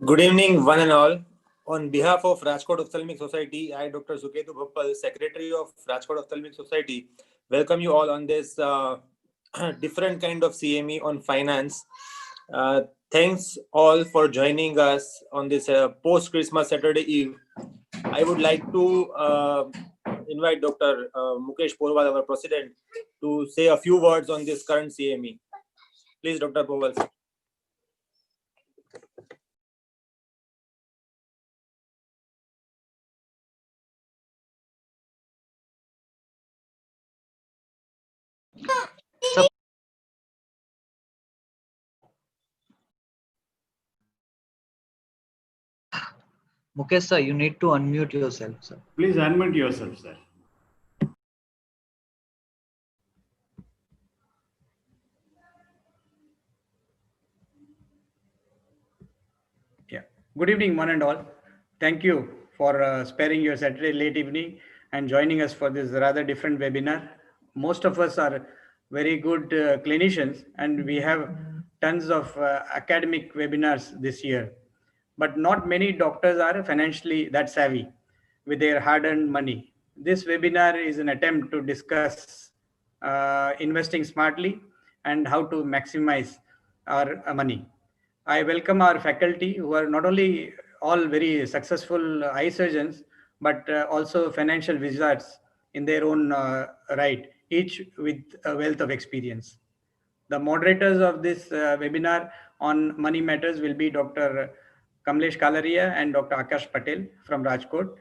Good evening, one and all. On behalf of Rajkot Ophthalmic Society, I, Dr. Suketu Bhappal, Secretary of Rajkot Ophthalmic Society, welcome you all on this different kind of CME on finance. Thanks all for joining us on this post-Christmas Saturday Eve. I would like to invite Dr. Mukesh Porwal, our President, to say a few words on this current CME. Please, Dr. Porwal. Mukesh sir, you need to unmute yourself, sir. Please unmute yourself, sir. Yeah. Good evening, one and all. Thank you for sparing your Saturday late evening and joining us for this rather different webinar. Most of us are very good clinicians, and we have tons of academic webinars this year. But not many doctors are financially that savvy with their hard-earned money. This webinar is an attempt to discuss investing smartly and how to maximize our money. I welcome our faculty who are not only all very successful eye surgeons, but also financial wizards in their own right, each with a wealth of experience. The moderators of this webinar on money matters will be Dr. Kamlesh Kalaria and Dr. Akash Patel from Rajkot.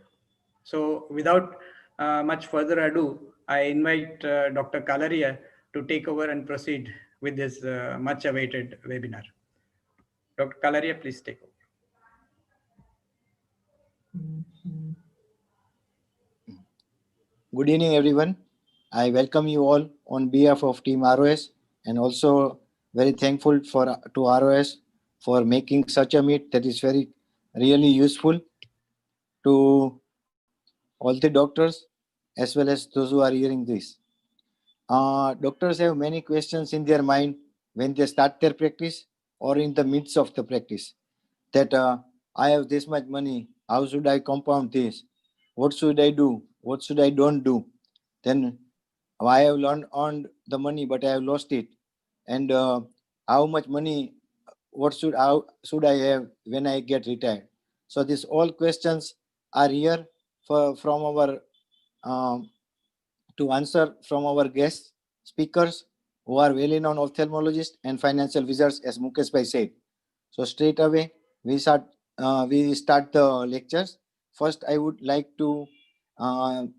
So without much further ado, I invite Dr. Kalaria to take over and proceed with this much awaited webinar. Dr. Kalaria, please take over. Good evening, everyone. I welcome you all on behalf of Team ROS, and also very thankful to ROS for making such a meet that is very really useful to all the doctors as well as those who are hearing this. Doctors have many questions in their mind when they start their practice or in the midst of the practice. That I have this much money, how should I compound this? What should I do? What should I don't do? Then I have earned the money, but I have lost it. And how much money, how should I have when I get retired? So these all questions are here from our to answer from our guest speakers who are well-known ophthalmologists and financial wizards, as Mukesh Bhai said. So straight away we start the lectures. First, I would like to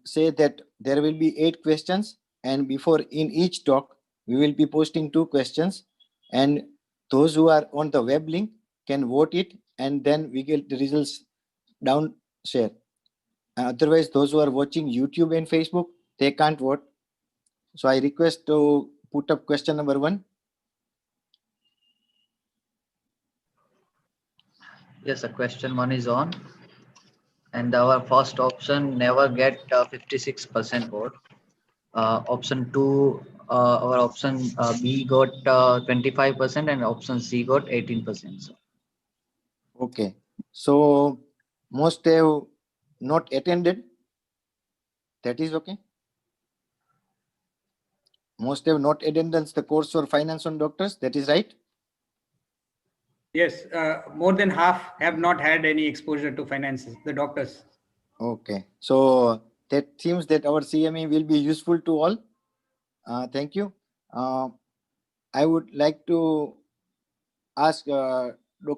say that there will be 8 questions, and before in each talk we will be posting 2 questions, and those who are on the web link can vote it, and then we get the results down share. Otherwise, those who are watching YouTube and Facebook, they can't vote. So I request to put up question number 1. Yes, sir. Question 1 is on. And our first option never get 56% vote. Option 2, our option B got 25% and option C got 18%. Sir. Okay. So most have not attended. That is okay. Most have not attended the course for finance on doctors. That is right. Yes, more than half have not had any exposure to finances, the doctors. Okay. So that seems that our CME will be useful to all. Thank you. I would like to ask Dr.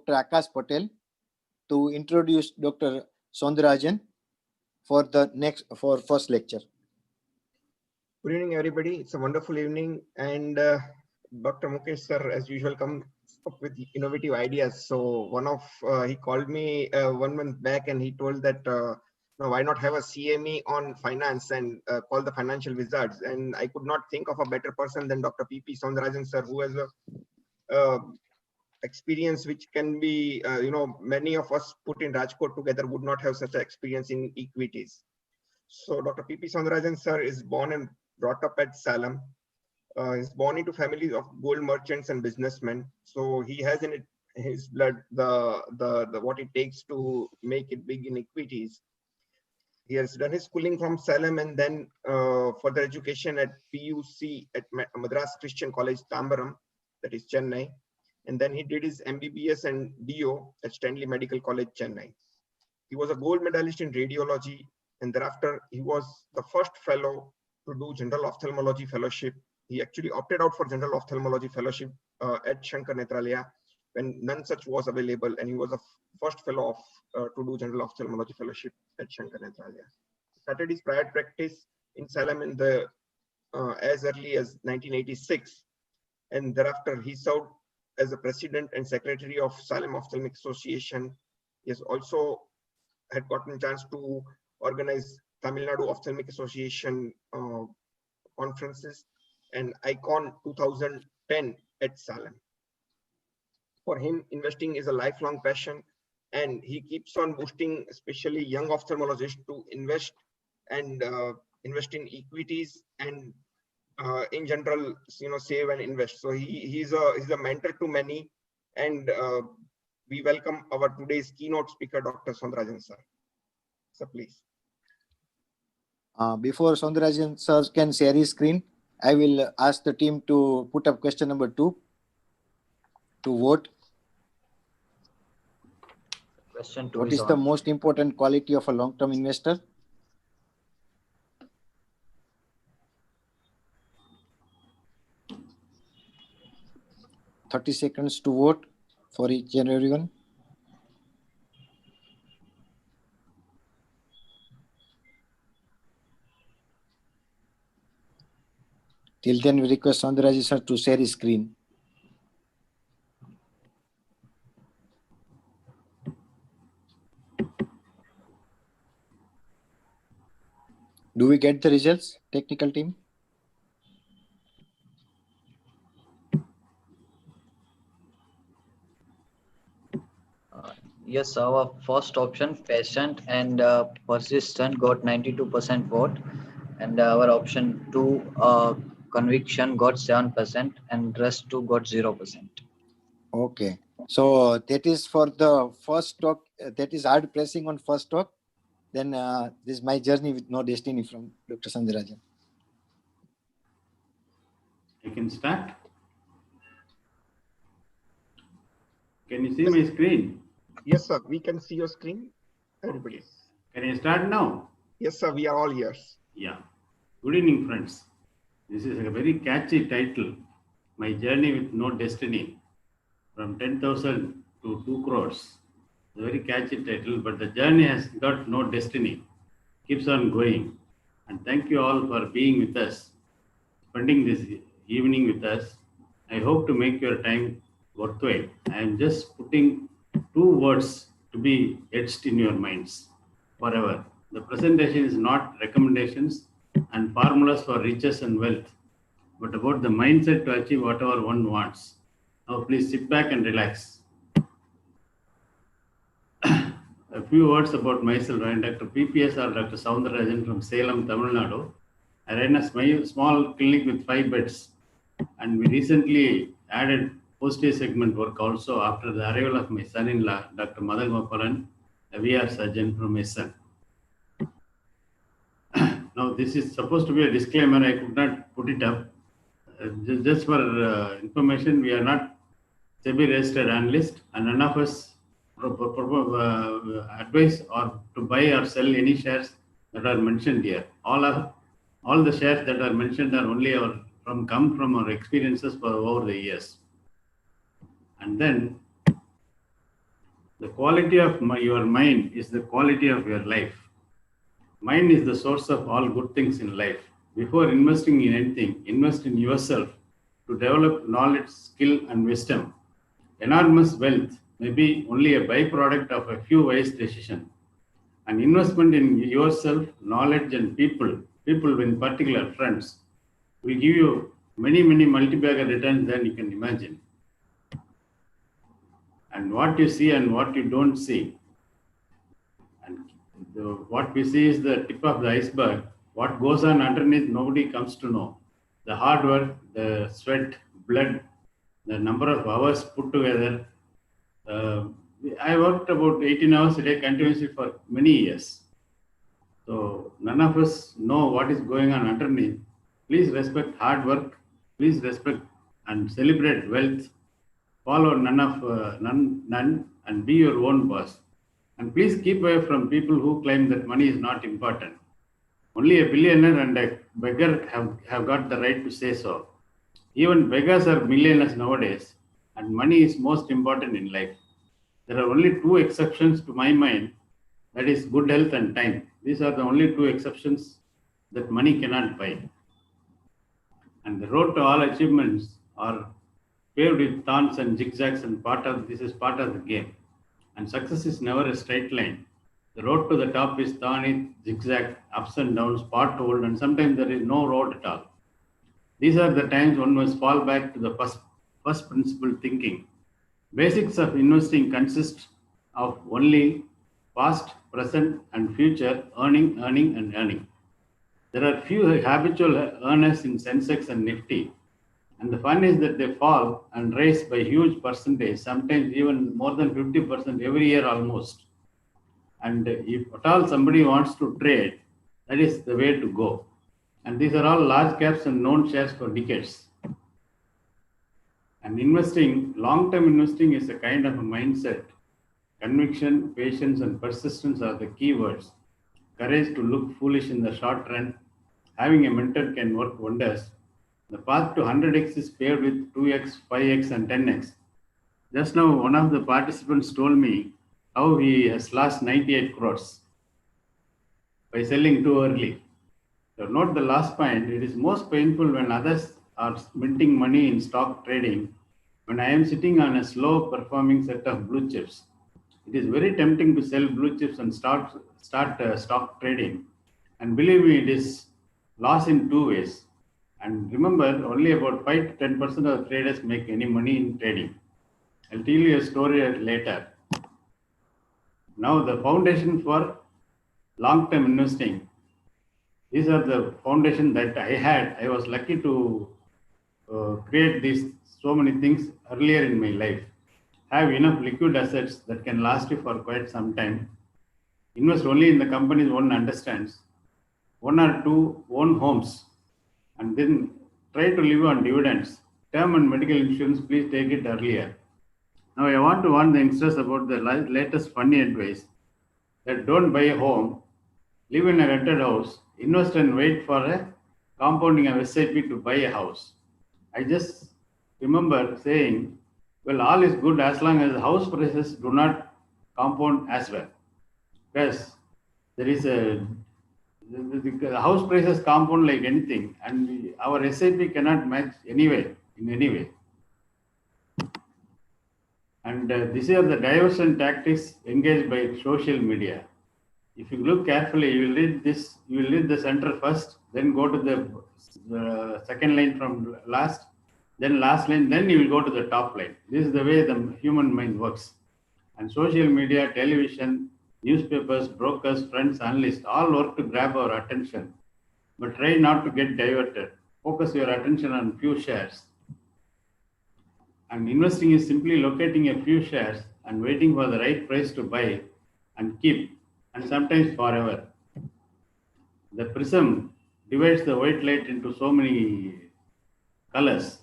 Akash Patel to introduce Dr. Saundarajan for first lecture. Good evening, everybody. It's a wonderful evening, and Dr. Mukesh sir, as usual, comes up with innovative ideas. So he called me 1 month back, and he told that why not have a CME on finance and call the financial wizards. And I could not think of a better person than Dr. P.P. Saundarajan sir, who has a experience which can be, many of us put in Rajkot together would not have such an experience in equities. So Dr. P.P. Saundarajan sir is born and brought up at Salem. He's born into families of gold merchants and businessmen. So he has an his blood, the what it takes to make it big in equities. He has done his schooling from Salem and then further education at PUC at Madras Christian College, Tambaram, that is Chennai. And then he did his MBBS and DO at Stanley Medical College, Chennai. He was a gold medalist in radiology, and thereafter he was the first fellow to do general ophthalmology fellowship. He actually opted out for general ophthalmology fellowship at Shankar Nethralaya when none such was available, and he was the first fellow to do general ophthalmology fellowship at Shankar Nethralaya. Started his private practice in Salem in the as early as 1986, and thereafter he served as the president and secretary of Salem Ophthalmic Association. He has also had gotten a chance to organize Tamil Nadu Ophthalmic Association conferences and ICON 2010 at Salem. For him, investing is a lifelong passion, and he keeps on boosting, especially young ophthalmologists, to invest and invest in equities and in general, save and invest. So he's a mentor to many, and we welcome our today's keynote speaker, Dr. Saundarajan sir. So please. Before Saundarajan sir can share his screen, I will ask the team to put up question number 2 to vote. Question 2 What is the most important quality of a long-term investor? "30 seconds to vote for each and everyone." Till then, we request Saundarajan sir to share his screen. Do we get the results, technical team? Yes, our first option, patient and persistent, got 92% vote, and our option 2, conviction, got 7%, and rest 2 got 0%. Okay, so that is for the first talk. That is hard pressing on first talk. Then this is my journey with no destiny from Dr. Saundarajan. I can start. Can you see my screen? Yes, sir. We can see your screen. Everybody. Can I start now? Yes, sir. We are all ears. Yeah. Good evening, friends. This is a very catchy title. My journey with no destiny, from 10,000 to 2 crores. It's a very catchy title, but the journey has got no destiny. Keeps on going. And thank you all for being with us, spending this evening with us. I hope to make your time worthwhile. I am just putting 2 words to be etched in your minds forever. The presentation is not recommendations and formulas for riches and wealth, but about the mindset to achieve whatever one wants. Now please sit back and relax. A few words about myself. I am Dr. PPS or Dr. Saundarajan from Salem, Tamil Nadu. I ran a small clinic with 5 beds, and we recently added post-day segment work also after the arrival of my son-in-law, Dr. Madan Gopalan, a VR surgeon from Essen. Now, this is supposed to be a disclaimer. I could not put it up. Just for information, we are not SEBI registered analyst, and none of us advise or to buy or sell any shares that are mentioned here. All the shares that are mentioned are only come from our experiences for over the years. And then the quality of your mind is the quality of your life. Mind is the source of all good things in life. Before investing in anything, invest in yourself to develop knowledge, skill, and wisdom. Enormous wealth may be only a byproduct of a few wise decisions. An investment in yourself, knowledge, and people in particular, friends, will give you many multi-bagger returns than you can imagine. And what you see and what you don't see. And what we see is the tip of the iceberg. What goes on underneath, nobody comes to know. The hard work, the sweat, blood, the number of hours put together, I worked about 18 hours a day continuously for many years. So none of us know what is going on underneath. Please respect hard work. Please respect and celebrate wealth. Follow none, and be your own boss. And please keep away from people who claim that money is not important. Only a billionaire and a beggar have got the right to say so. Even beggars are millionaires nowadays, and money is most important in life. There are only two exceptions to my mind, that is good health and time. These are the only two exceptions that money cannot buy. And the road to all achievements are paved with thorns and zigzags, and this is part of the game. And success is never a straight line. The road to the top is thorny, zigzag, ups and downs, potholed, and sometimes there is no road at all. These are the times one must fall back to the first principle thinking. Basics of investing consist of only past, present, and future earning, and earning. There are few habitual earners in Sensex and Nifty, and the fun is that they fall and rise by huge percentage, sometimes even more than 50% every year almost. And if at all somebody wants to trade, that is the way to go. And these are all large caps and known shares for decades. And investing, long-term investing is a kind of a mindset. Conviction, patience, and persistence are the key words. Courage to look foolish in the short run. Having a mentor can work wonders. The path to 100x is paved with 2x, 5x, and 10x. Just now, one of the participants told me how he has lost 98 crores by selling too early. So note the last point. It is most painful when others are minting money in stock trading, when I am sitting on a slow performing set of blue chips. It is very tempting to sell blue chips and start stock trading. And believe me, it is loss in two ways. And remember, only about 5 to 10% of traders make any money in trading. I'll tell you a story later. Now, the foundation for long-term investing. These are the foundation that I had. I was lucky to create these so many things earlier in my life. Have enough liquid assets that can last you for quite some time. Invest only in the companies one understands. 1 or 2 own homes, and then try to live on dividends. Term and medical insurance, please take it earlier. Now I want to warn the youngsters about the latest funny advice that don't buy a home, live in a rented house, invest and wait for a compounding of SIP to buy a house. I just remember saying, well, all is good as long as house prices do not compound as well. Because there is the house prices compound like anything, and our SIP cannot match anyway, in any way. And these are the diversion tactics engaged by social media. If you look carefully, you will read this. You will read the center first, then go to the second line from last, then last line, then you will go to the top line. This is the way the human mind works. And social media, television, newspapers, brokers, friends, analysts all work to grab our attention. But try not to get diverted. Focus your attention on few shares. And investing is simply locating a few shares and waiting for the right price to buy and keep, and sometimes forever. The prism divides the white light into so many colors,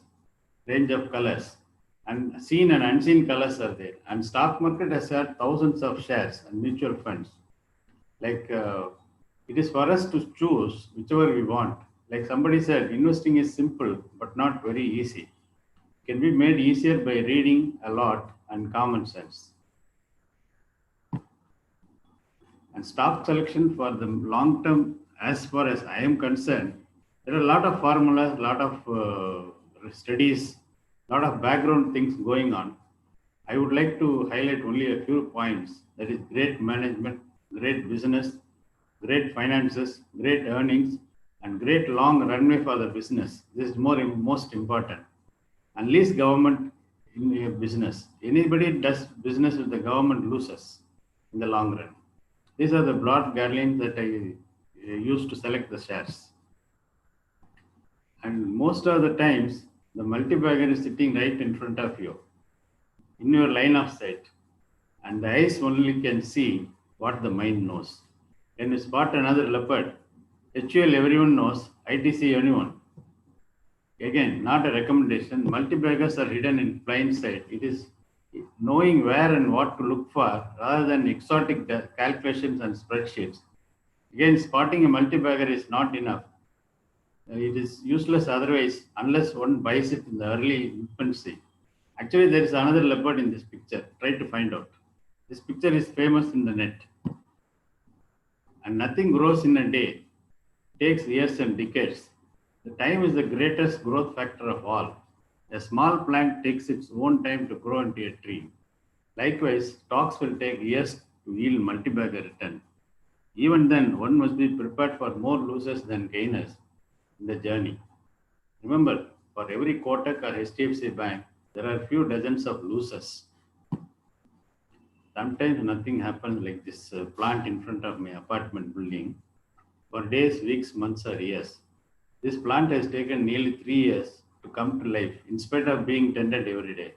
range of colors, and seen and unseen colors are there. And stock market has had thousands of shares and mutual funds. Like it is for us to choose whichever we want. Like somebody said, investing is simple but not very easy. Can be made easier by reading a lot and common sense. And stock selection for the long term, as far as I am concerned, there are a lot of formulas, a lot of studies, a lot of background things going on. I would like to highlight only a few points. That is great management, great business, great finances, great earnings, and great long runway for the business. This is most important. And least government in a business. Anybody does business with the government loses in the long run. These are the broad guidelines that I use to select the shares. And most of the times, the multi-bagger is sitting right in front of you. in your line of sight, and the eyes only can see what the mind knows. When you spot another leopard, HUL everyone knows, ITC anyone. Again, not a recommendation. Multi-baggers are hidden in plain sight. It is knowing where and what to look for rather than exotic calculations and spreadsheets. Again, spotting a multi-bagger is not enough. It is useless otherwise unless one buys it in the early infancy. Actually, there is another leopard in this picture. Try to find out. This picture is famous in the net. And nothing grows in a day. It takes years and decades. The time is the greatest growth factor of all. A small plant takes its own time to grow into a tree. Likewise, stocks will take years to yield multi-bagger return. Even then, one must be prepared for more losers than gainers in the journey. Remember, for every Kotak or HDFC bank, there are a few dozens of losers. Sometimes nothing happens like this plant in front of my apartment building for days, weeks, months, or years. This plant has taken nearly 3 years to come to life in spite of being tended every day.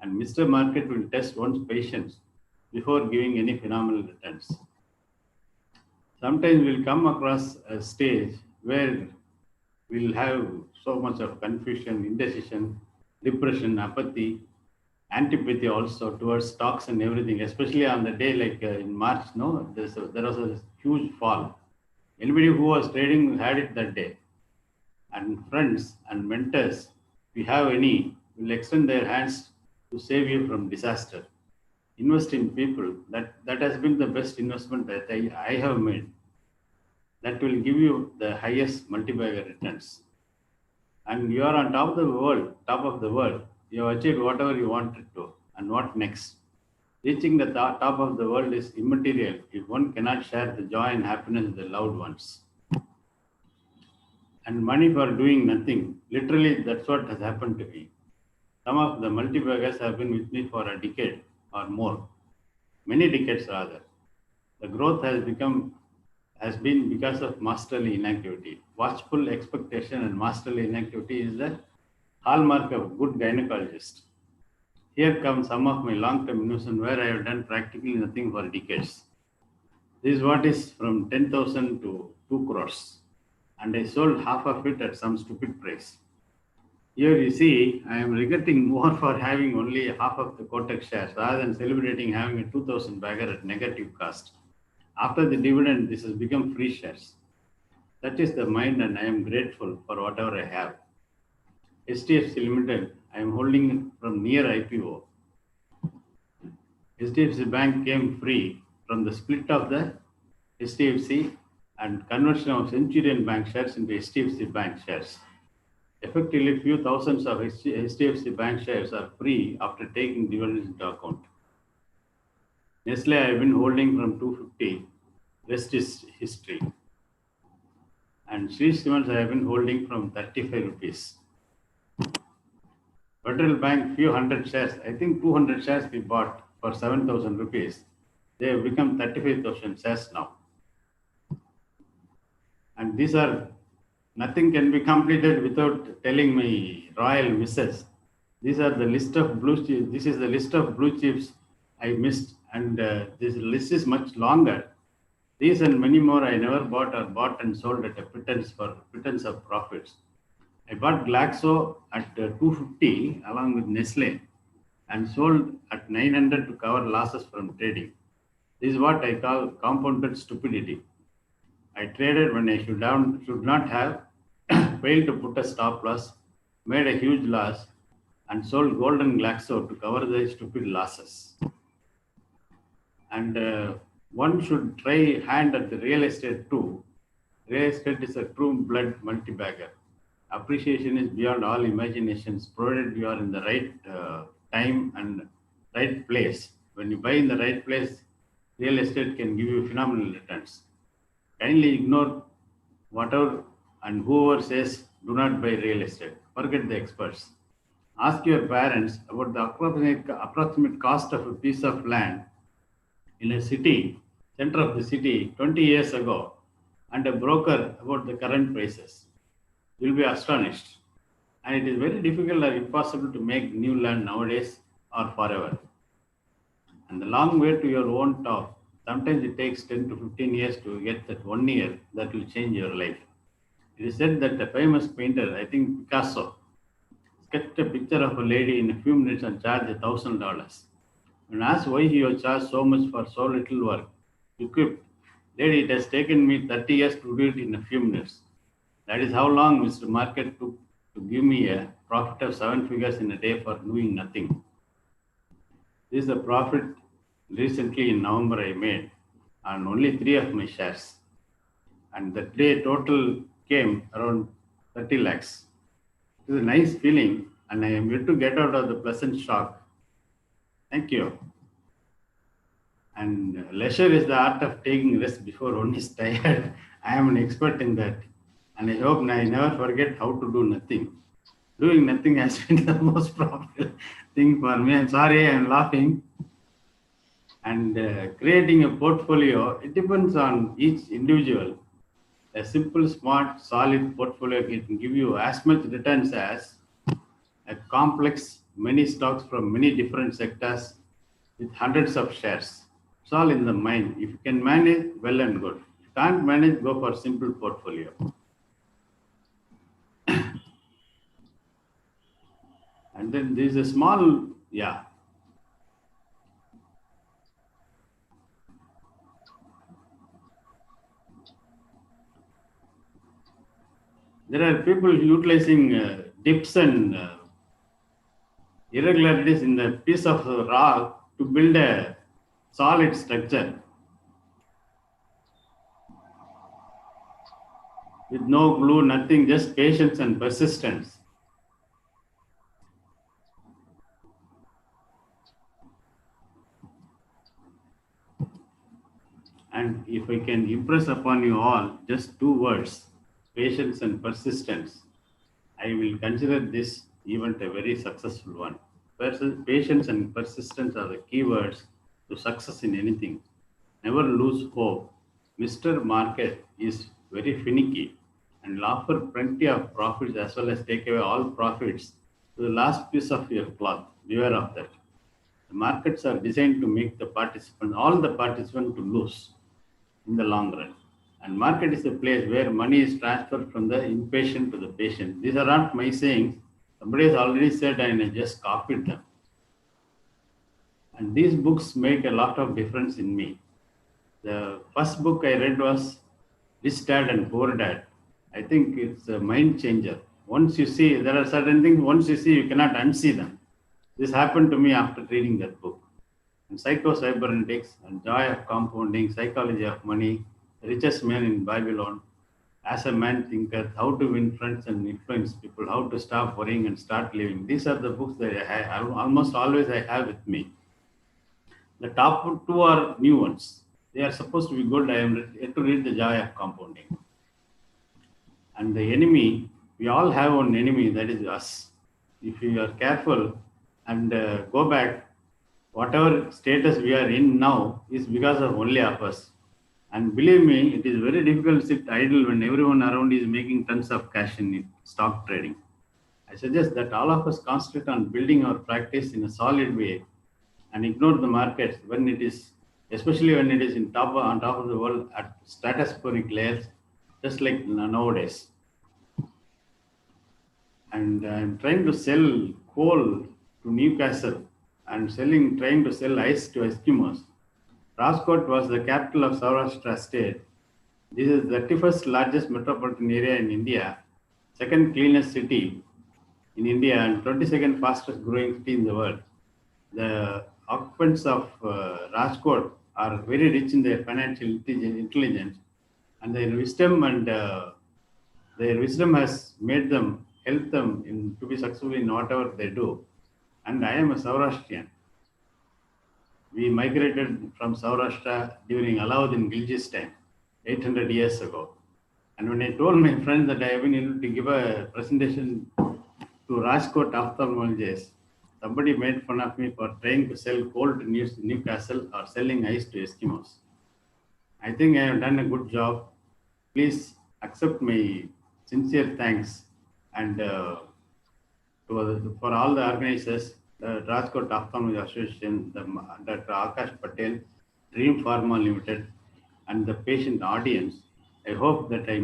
And Mr. Market will test one's patience before giving any phenomenal returns. Sometimes we'll come across a stage where we'll have so much of confusion, indecision, depression, apathy, antipathy also towards stocks and everything, especially on the day like in March, no, there was a huge fall. Anybody who was trading had it that day. And friends and mentors, if you have any, will extend their hands to save you from disaster. Invest in people. That has been the best investment that I have made. That will give you the highest multi-bagger returns. And you are on top of the world. You have achieved whatever you wanted to. And what next? Reaching the top of the world is immaterial if one cannot share the joy and happiness with the loved ones. And money for doing nothing. Literally, that's what has happened to me. Some of the multi-baggers have been with me for a decade or more. Many decades rather. The growth has been because of masterly inactivity. Watchful expectation and masterly inactivity is the hallmark of a good gynecologist. Here comes some of my long-term investment where I have done practically nothing for decades. This is what is from 10,000 to 2 crores. And I sold half of it at some stupid price. Here you see, I am regretting more for having only half of the Kotak shares rather than celebrating having a 2,000 bagger at negative cost. After the dividend, this has become free shares. That is the mind, and I am grateful for whatever I have. HDFC Limited, I am holding from near IPO. HDFC Bank came free from the split of the HDFC and conversion of Centurion Bank shares into HDFC Bank shares. Effectively, few thousands of HDFC Bank shares are free after taking dividends into account. Nestle I have been holding from 250, rest is history. And Sri Siemens I have been holding from 35 rupees. Federal Bank, few hundred shares, I think 200 shares we bought for 7,000 rupees. They have become 35,000 shares now. And these are, nothing can be completed without telling my royal misses. These are the list of blue chips. This is the list of blue chips I missed, and this list is much longer. These and many more I never bought or bought and sold at a pretense of profits. I bought Glaxo at 250 along with Nestle and sold at 900 to cover losses from trading. This is what I call compounded stupidity. I traded when I should not have, failed to put a stop loss, made a huge loss, and sold gold and Glaxo to cover the stupid losses. And one should try hand at the real estate too. Real estate is a true blood multi-bagger. Appreciation is beyond all imaginations, provided you are in the right time and right place. When you buy in the right place, real estate can give you phenomenal returns. Kindly ignore whatever and whoever says do not buy real estate. Forget the experts. Ask your parents about the approximate cost of a piece of land in a city, center of the city 20 years ago, and a broker about the current prices. You will be astonished. And it is very difficult or impossible to make new land nowadays or forever. And the long way to your own top, sometimes it takes 10 to 15 years to get that 1 year that will change your life. It is said that a famous painter, I think Picasso, sketched a picture of a lady in a few minutes and charged $1,000. When asked why he was charged so much for so little work, he quipped, "Lady, it has taken me 30 years to do it in a few minutes. That is how long Mr. Market took to give me a profit of 7 figures in a day for doing nothing." This is the profit recently in November I made on only 3 of my shares. And the day total came around 30 lakhs. It is a nice feeling, and I am yet to get out of the pleasant shock. Thank you. And leisure is the art of taking rest before one is tired. I am an expert in that. And I hope I never forget how to do nothing. Doing nothing has been the most profitable thing for me. I'm sorry, I'm laughing. And creating a portfolio, it depends on each individual. A simple, smart, solid portfolio can give you as much returns as a complex, many stocks from many different sectors with hundreds of shares. It's all in the mind. If you can manage, well and good. If you can't manage, go for simple portfolio. And then there's a small, there are people utilizing dips and irregularities in the piece of rock to build a solid structure with no glue, nothing, just patience and persistence. And if I can impress upon you all just 2 words, patience and persistence, I will consider this event a very successful one. Patience and persistence are the key words to success in anything. Never lose hope. Mr. Market is very finicky and will offer plenty of profits as well as take away all profits to the last piece of your cloth. Beware of that. The markets are designed to make all the participants to lose in the long run. And market is a place where money is transferred from the impatient to the patient. These are not my sayings. Somebody has already said and I just copied them. And these books make a lot of difference in me. The first book I read was Rich Dad and Poor Dad. I think it's a mind changer. Once you see, there are certain things, once you see, you cannot unsee them. This happened to me after reading that book. And Psycho-Cybernetics and Joy of Compounding, Psychology of Money, Richest Man in Babylon, As a Man Thinketh, How to Win Friends and Influence People, How to Stop Worrying and Start Living. These are the books that I have, almost always I have with me. The top 2 are new ones. They are supposed to be good. I am yet to read The Joy of Compounding. And the enemy, we all have one enemy, that is us. If you are careful and go back, whatever status we are in now is because of only of us. And believe me, it is very difficult to sit idle when everyone around is making tons of cash in stock trading. I suggest that all of us concentrate on building our practice in a solid way and ignore the markets when it is, especially when it is on top of the world at stratospheric layers, just like nowadays. And I'm trying to sell coal to Newcastle and trying to sell ice to Eskimos. Rajkot was the capital of Saurashtra state. This is the 31st largest metropolitan area in India, 2nd cleanest city in India, and 22nd fastest growing city in the world. The occupants of Rajkot are very rich in their financial intelligence, and their wisdom has made them, helped them to be successful in whatever they do. And I am a Saurashtrian. We migrated from Saurashtra during Alauddin Khilji's time, 800 years ago. And when I told my friends that I have been able to give a presentation to Rajkot ophthalmologists, somebody made fun of me for trying to sell coal to Newcastle or selling ice to Eskimos. I think I have done a good job. Please accept my sincere thanks and for all the organizers the Rajkot Ophthalmology Association, Dr. Akash Patel, Dream Pharma Limited, and the patient audience. I hope that I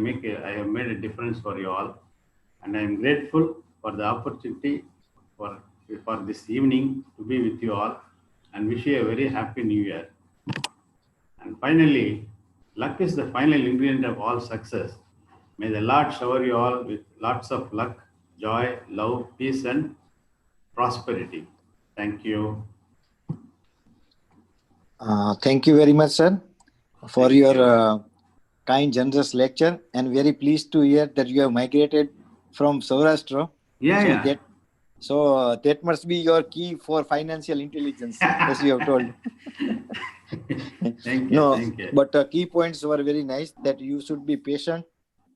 have made a difference for you all, and I am grateful for the opportunity for, for this evening to be with you all, and wish you a very happy New Year. And finally, luck is the final ingredient of all success. May the Lord shower you all with lots of luck, joy, love, peace, and prosperity. Thank you. Thank you very much, sir, for Thank your you. kind, generous lecture, and very pleased to hear that you have migrated from Saurashtra. Yeah. That must be your key for financial intelligence, as you have told. Thank you. No, Thank you. but key points were very nice, that you should be patient,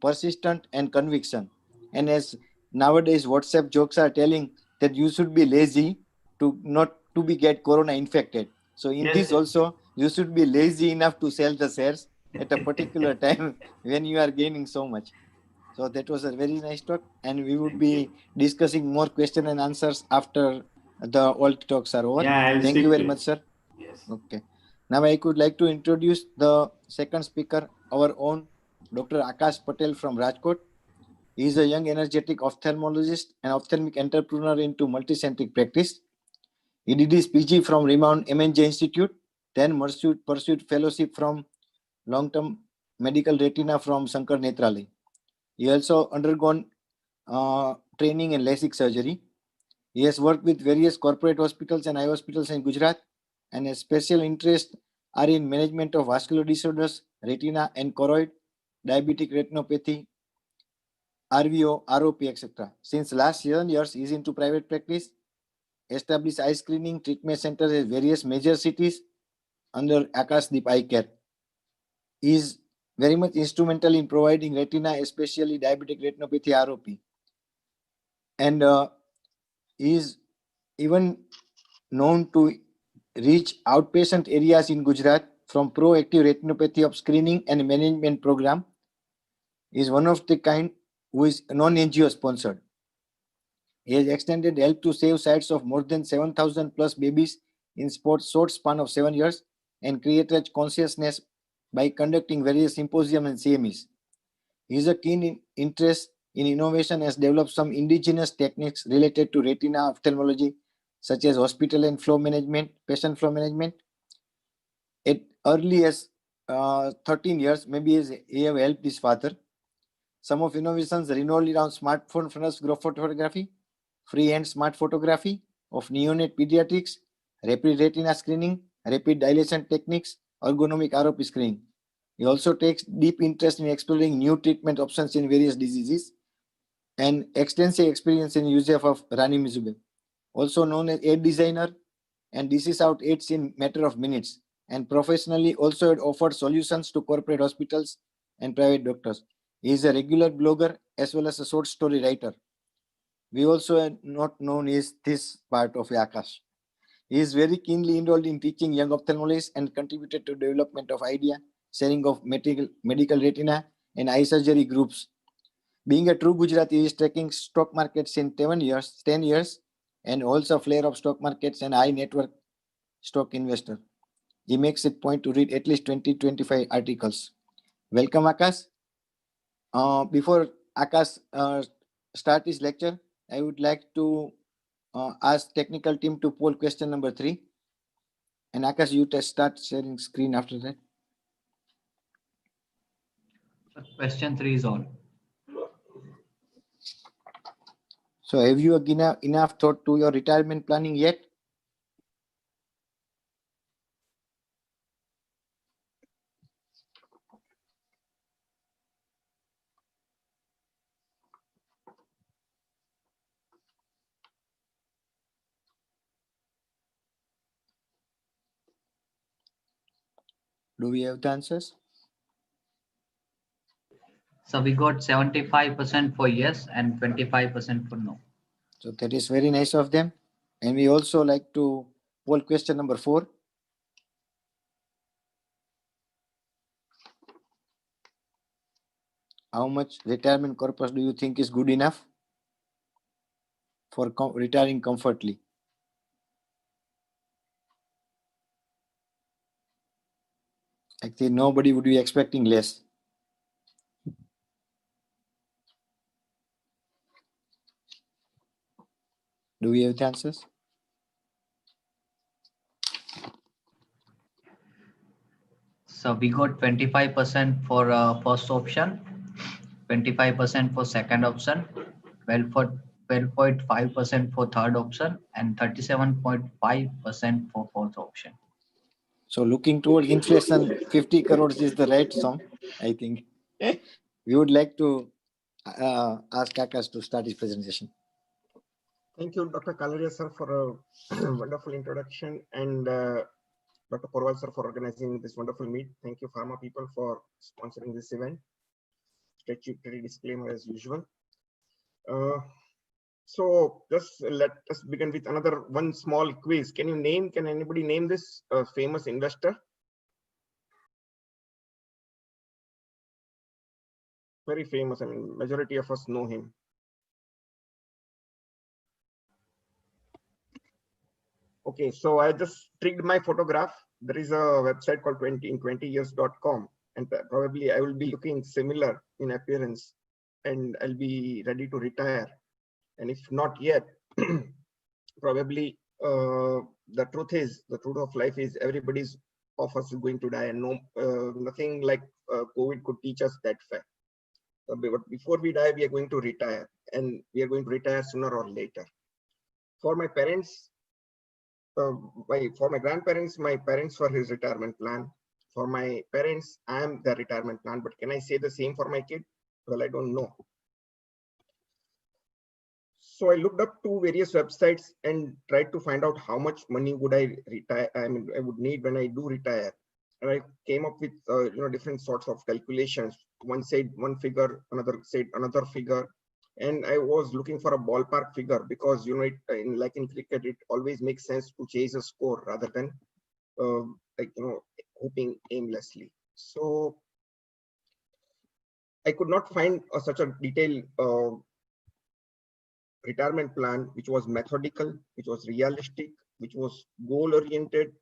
persistent, and conviction. And as nowadays WhatsApp jokes are telling that you should be lazy to not to be get corona infected. So in Yes. this also, you should be lazy enough to sell the shares at a particular time when you are gaining so much. So that was a very nice talk, and we would Thank be you. discussing more question and answers after the all talks are over. Yeah, I'll Thank you stick very to much, it. sir. Yes. Okay. Now I could like to introduce the second speaker, our own Dr. Akash Patel from Rajkot. He is a young, energetic ophthalmologist and ophthalmic entrepreneur into multicentric practice. He did his PG from renowned MNJ Institute, then pursued fellowship from long-term medical retina from Shankar Netralaya. He also undergone training in LASIK surgery. He has worked with various corporate hospitals and eye hospitals in Gujarat, and his special interests are in management of vascular disorders, retina and choroid, diabetic retinopathy, RVO, ROP, etc. Since last 7 years, he is into private practice, established eye screening treatment centers in various major cities under Akashdeep Eye Care. He is very much instrumental in providing retina, especially diabetic retinopathy, ROP. And he is even known to reach outpatient areas in Gujarat from proactive retinopathy of screening and management program. Is one of the kind who is non-NGO sponsored. He has extended help to save sites of more than 7,000 plus babies in short span of 7 years, and created consciousness by conducting various symposiums and CMEs. He is a keen interest in innovation, has developed some indigenous techniques related to retina ophthalmology, such as hospital and flow management, patient flow management. At early as 13 years, maybe he have helped his father. Some of innovations revolved around smartphone frontal growth photography, freehand smart photography of neonate pediatrics, rapid retina screening, rapid dilation techniques, ergonomic ROP screening. He also takes deep interest in exploring new treatment options in various diseases, and extensive experience in use of ranibizumab, also known as aid designer, and dishes out aids in matter of minutes, and professionally also had offered solutions to corporate hospitals and private doctors. He is a regular blogger as well as a short story writer. We also are not known as this part of Akash. He is very keenly involved in teaching young ophthalmologists and contributed to development of idea, sharing of medical retina and eye surgery groups. Being a true Gujarati, he is tracking stock markets in 10 years, and also flare of stock markets and high network stock investor. He makes it point to read at least 20-25 articles. Welcome, Akash. Before Akash start his lecture, I would like to ask technical team to poll question number 3. And Akash, you start sharing screen after that. Question 3 is on. So have you enough thought to your retirement planning yet? Do we have the answers? So we got 75% for yes and 25% for no. So that is very nice of them. And we also like to poll question number 4. How much retirement corpus do you think is good enough for retiring comfortably? Actually, nobody would be expecting less. Do we have chances? So we got 25% for first option, 25% for second option, 12.5% for third option, and 37.5% for fourth option. So looking towards inflation, 50 crores is the right sum, I think. We would like to ask Akash to start his presentation. Thank you, Dr. Kalaria sir, for a wonderful introduction, and Dr. Porwal sir for organizing this wonderful meet. Thank you, pharma people, for sponsoring this event. Statutory disclaimer as usual. So just let us begin with another one small quiz. Can anybody name this famous investor? Very famous. I mean, majority of us know him. Okay, so I just tricked my photograph. There is a website called 20in20years.com, and probably I will be looking similar in appearance, and I'll be ready to retire. And if not yet, probably the truth of life is everybody's of us is going to die, and no, nothing like COVID could teach us that fact. But before we die, we are going to retire, and we are going to retire sooner or later. For my parents, for my grandparents, my parents were his retirement plan. For my parents, I am the retirement plan. But can I say the same for my kid? Well, I don't know. So I looked up to various websites and tried to find out how much money would I retire. I mean, I would need when I do retire. And I came up with different sorts of calculations. One said one figure, another said another figure, and I was looking for a ballpark figure because like in cricket, it always makes sense to chase a score rather than hoping aimlessly. So I could not find such a detailed retirement plan which was methodical, which was realistic, which was goal-oriented,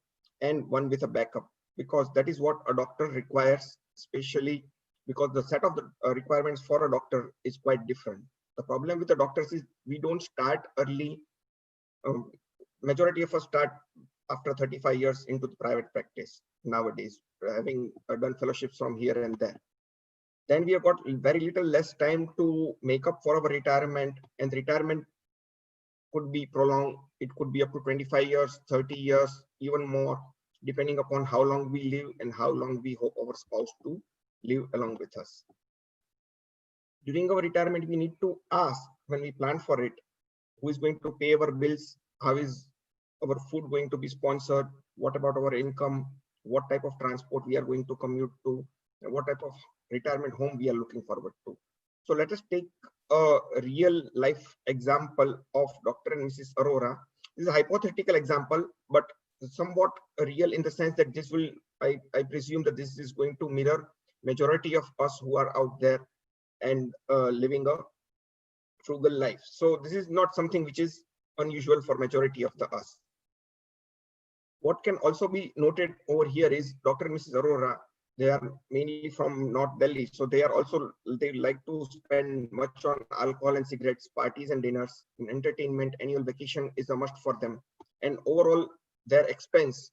and one with a backup, because that is what a doctor requires, especially because the set of the requirements for a doctor is quite different. The problem with the doctors is we don't start early. Majority of us start after 35 years into the private practice nowadays, having done fellowships from here and there. Then we have got very little less time to make up for our retirement, and retirement could be prolonged. It could be up to 25 years, 30 years, even more, depending upon how long we live and how long we hope our spouse to live along with us. During our retirement, we need to ask, when we plan for it, who is going to pay our bills? How is our food going to be sponsored? What about our income? What type of transport we are going to commute to? And what type of retirement home we are looking forward to? So let us take a real life example of Dr. and Mrs. Arora. This is a hypothetical example, but somewhat real in the sense that this will, I presume that this is going to mirror majority of us who are out there and living a frugal life. So this is not something which is unusual for majority of us. What can also be noted over here is Dr. and Mrs. Arora, they are mainly from North Delhi. So they like to spend much on alcohol and cigarettes, parties and dinners, and entertainment. Annual vacation is a must for them. And overall, their expense,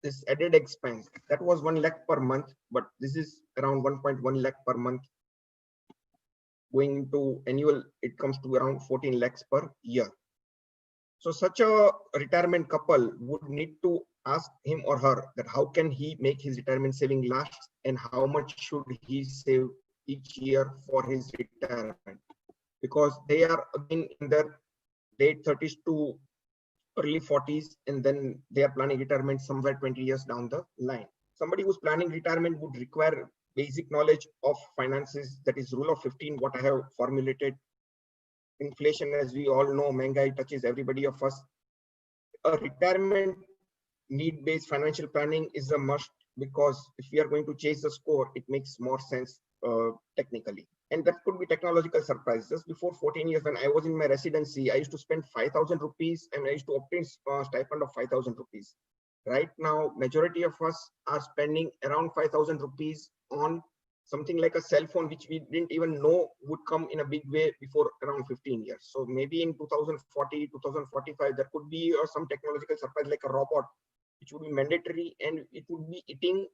this added expense, that was 1 lakh per month, but this is around 1.1 lakh per month. Going into annual, it comes to around 14 lakhs per year. So such a retirement couple would need to ask him or her that how can he make his retirement saving last, and how much should he save each year for his retirement, because they are again in their late 30s to early 40s, and then they are planning retirement somewhere 20 years down the line. Somebody who's planning retirement would require basic knowledge of finances, that is rule of 15, what I have formulated. Inflation, as we all know, Mengai touches everybody of us. A retirement need-based financial planning is a must, because if we are going to chase the score, it makes more sense technically. And that could be technological surprise. Just before 14 years, when I was in my residency, I used to spend 5,000 rupees and I used to obtain a stipend of 5,000 rupees. Right now, majority of us are spending around 5,000 rupees on something like a cell phone, which we didn't even know would come in a big way before around 15 years. So maybe in 2040, 2045, there could be some technological surprise like a robot, which would be mandatory, and it would be eating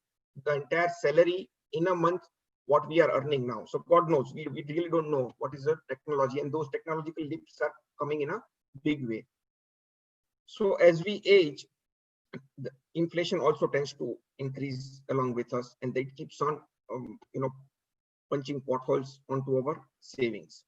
the entire salary in a month what we are earning now. So God knows, we really don't know what is the technology, and those technological leaps are coming in a big way. So as we age, the inflation also tends to increase along with us, and it keeps on punching potholes onto our savings.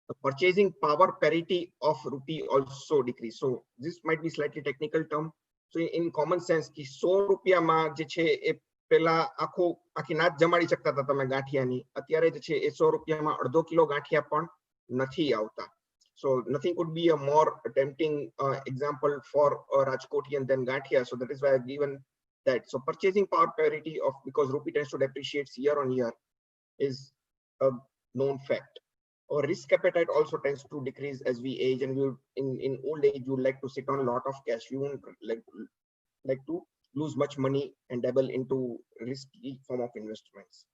The purchasing power parity of rupee also decrease. So this might be slightly technical term. So in common sense, ki 100 રૂપિયામાં જે છે એ પેલા આખી નાચ જમાડી શકતા હતા તમે ગાંઠિયાની, અત્યારે જે છે એ 100 રૂપિયામાં અડધો કિલો ગાંઠિયા પણ નથી આવતા. So nothing could be a more tempting example for a Rajkotian than Gathia. So that is why I've given that. So purchasing power parity of, because rupee tends to depreciate year on year, is a known fact. Our risk appetite also tends to decrease as we age, and we in old age you like to sit on a lot of cash. You won't like to lose much money and dabble into risky form of investments.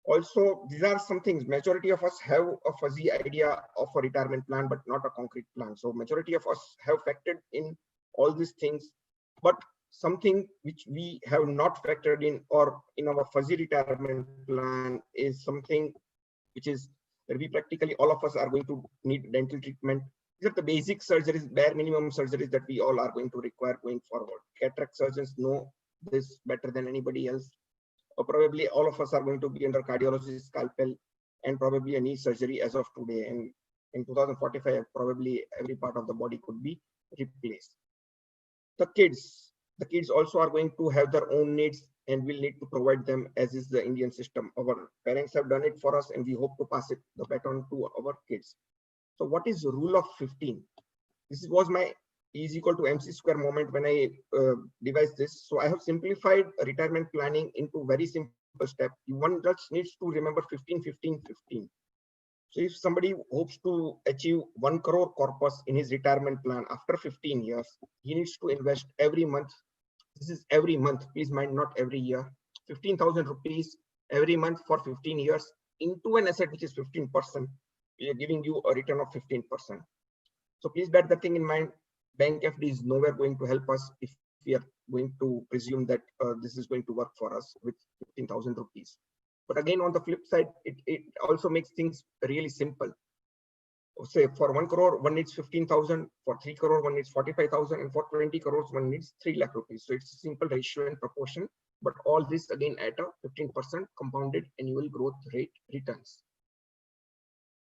Also, these are some things. Majority of us have a fuzzy idea of a retirement plan, but not a concrete plan. So majority of us have factored in all these things, but something which we have not factored in or in our fuzzy retirement plan is something which is that we practically all of us are going to need dental treatment. These are the basic surgeries, bare minimum surgeries that we all are going to require going forward. Cataract surgeons know this better than anybody else. Or probably all of us are going to be under cardiologist, scalpel, and probably a knee surgery as of today. And in 2045, probably every part of the body could be replaced. The kids also are going to have their own needs, and we'll need to provide them, as is the Indian system. Our parents have done it for us, and we hope to pass the baton to our kids. So what is the rule of 15? This was my E is equal to MC square moment when I devised this. So I have simplified retirement planning into very simple step. One just needs to remember 15, 15, 15. So if somebody hopes to achieve 1 crore corpus in his retirement plan after 15 years, he needs to invest every month. This is every month, please mind, not every year. 15,000 rupees every month for 15 years into an asset which is 15%. We are giving you a return of 15%. So please bear that thing in mind. Bank FD is nowhere going to help us if we are going to presume that this is going to work for us with 15,000 rupees. But again, on the flip side, it also makes things really simple. Say for 1 crore, one needs 15,000, for 3 crore, one needs 45,000, and for 20 crores, one needs 3 lakh rupees. So it's a simple ratio and proportion, but all this again at a 15% compounded annual growth rate returns.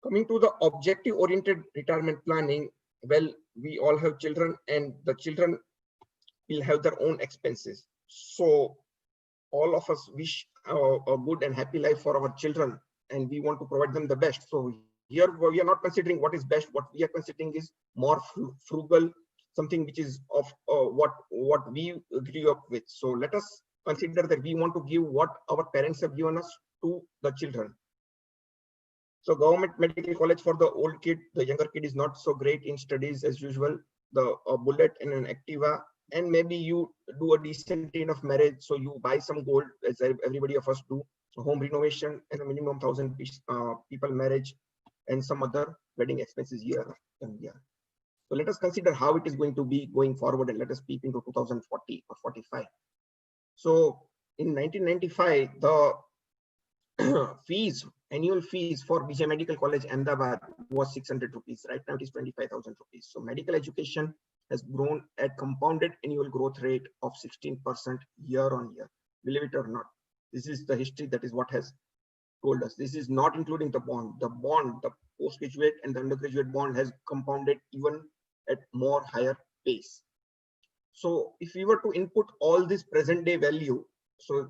Coming to the objective oriented retirement planning, well, we all have children, and the children will have their own expenses. So all of us wish a good and happy life for our children, and we want to provide them the best. So here we are not considering what is best. What we are considering is more frugal, something which is of what we grew up with. So let us consider that we want to give what our parents have given us to the children. So government medical college for the old kid, the younger kid is not so great in studies as usual. The bullet and an Activa, and maybe you do a decent enough marriage, so you buy some gold, as everybody of us do. So home renovation and a minimum 1,000 people marriage, and some other wedding expenses year and year. So let us consider how it is going to be going forward, and let us peep into 2040 or 45. So in 1995, the annual fees for BJ Medical College Ahmedabad was 600 rupees. Right now it is 25,000 rupees. So medical education has grown at compounded annual growth rate of 16% year on year. Believe it or not, this is the history. That is what has told us. This is not including the bond. The postgraduate and the undergraduate bond has compounded even at more higher pace. So if we were to input all this present day value, so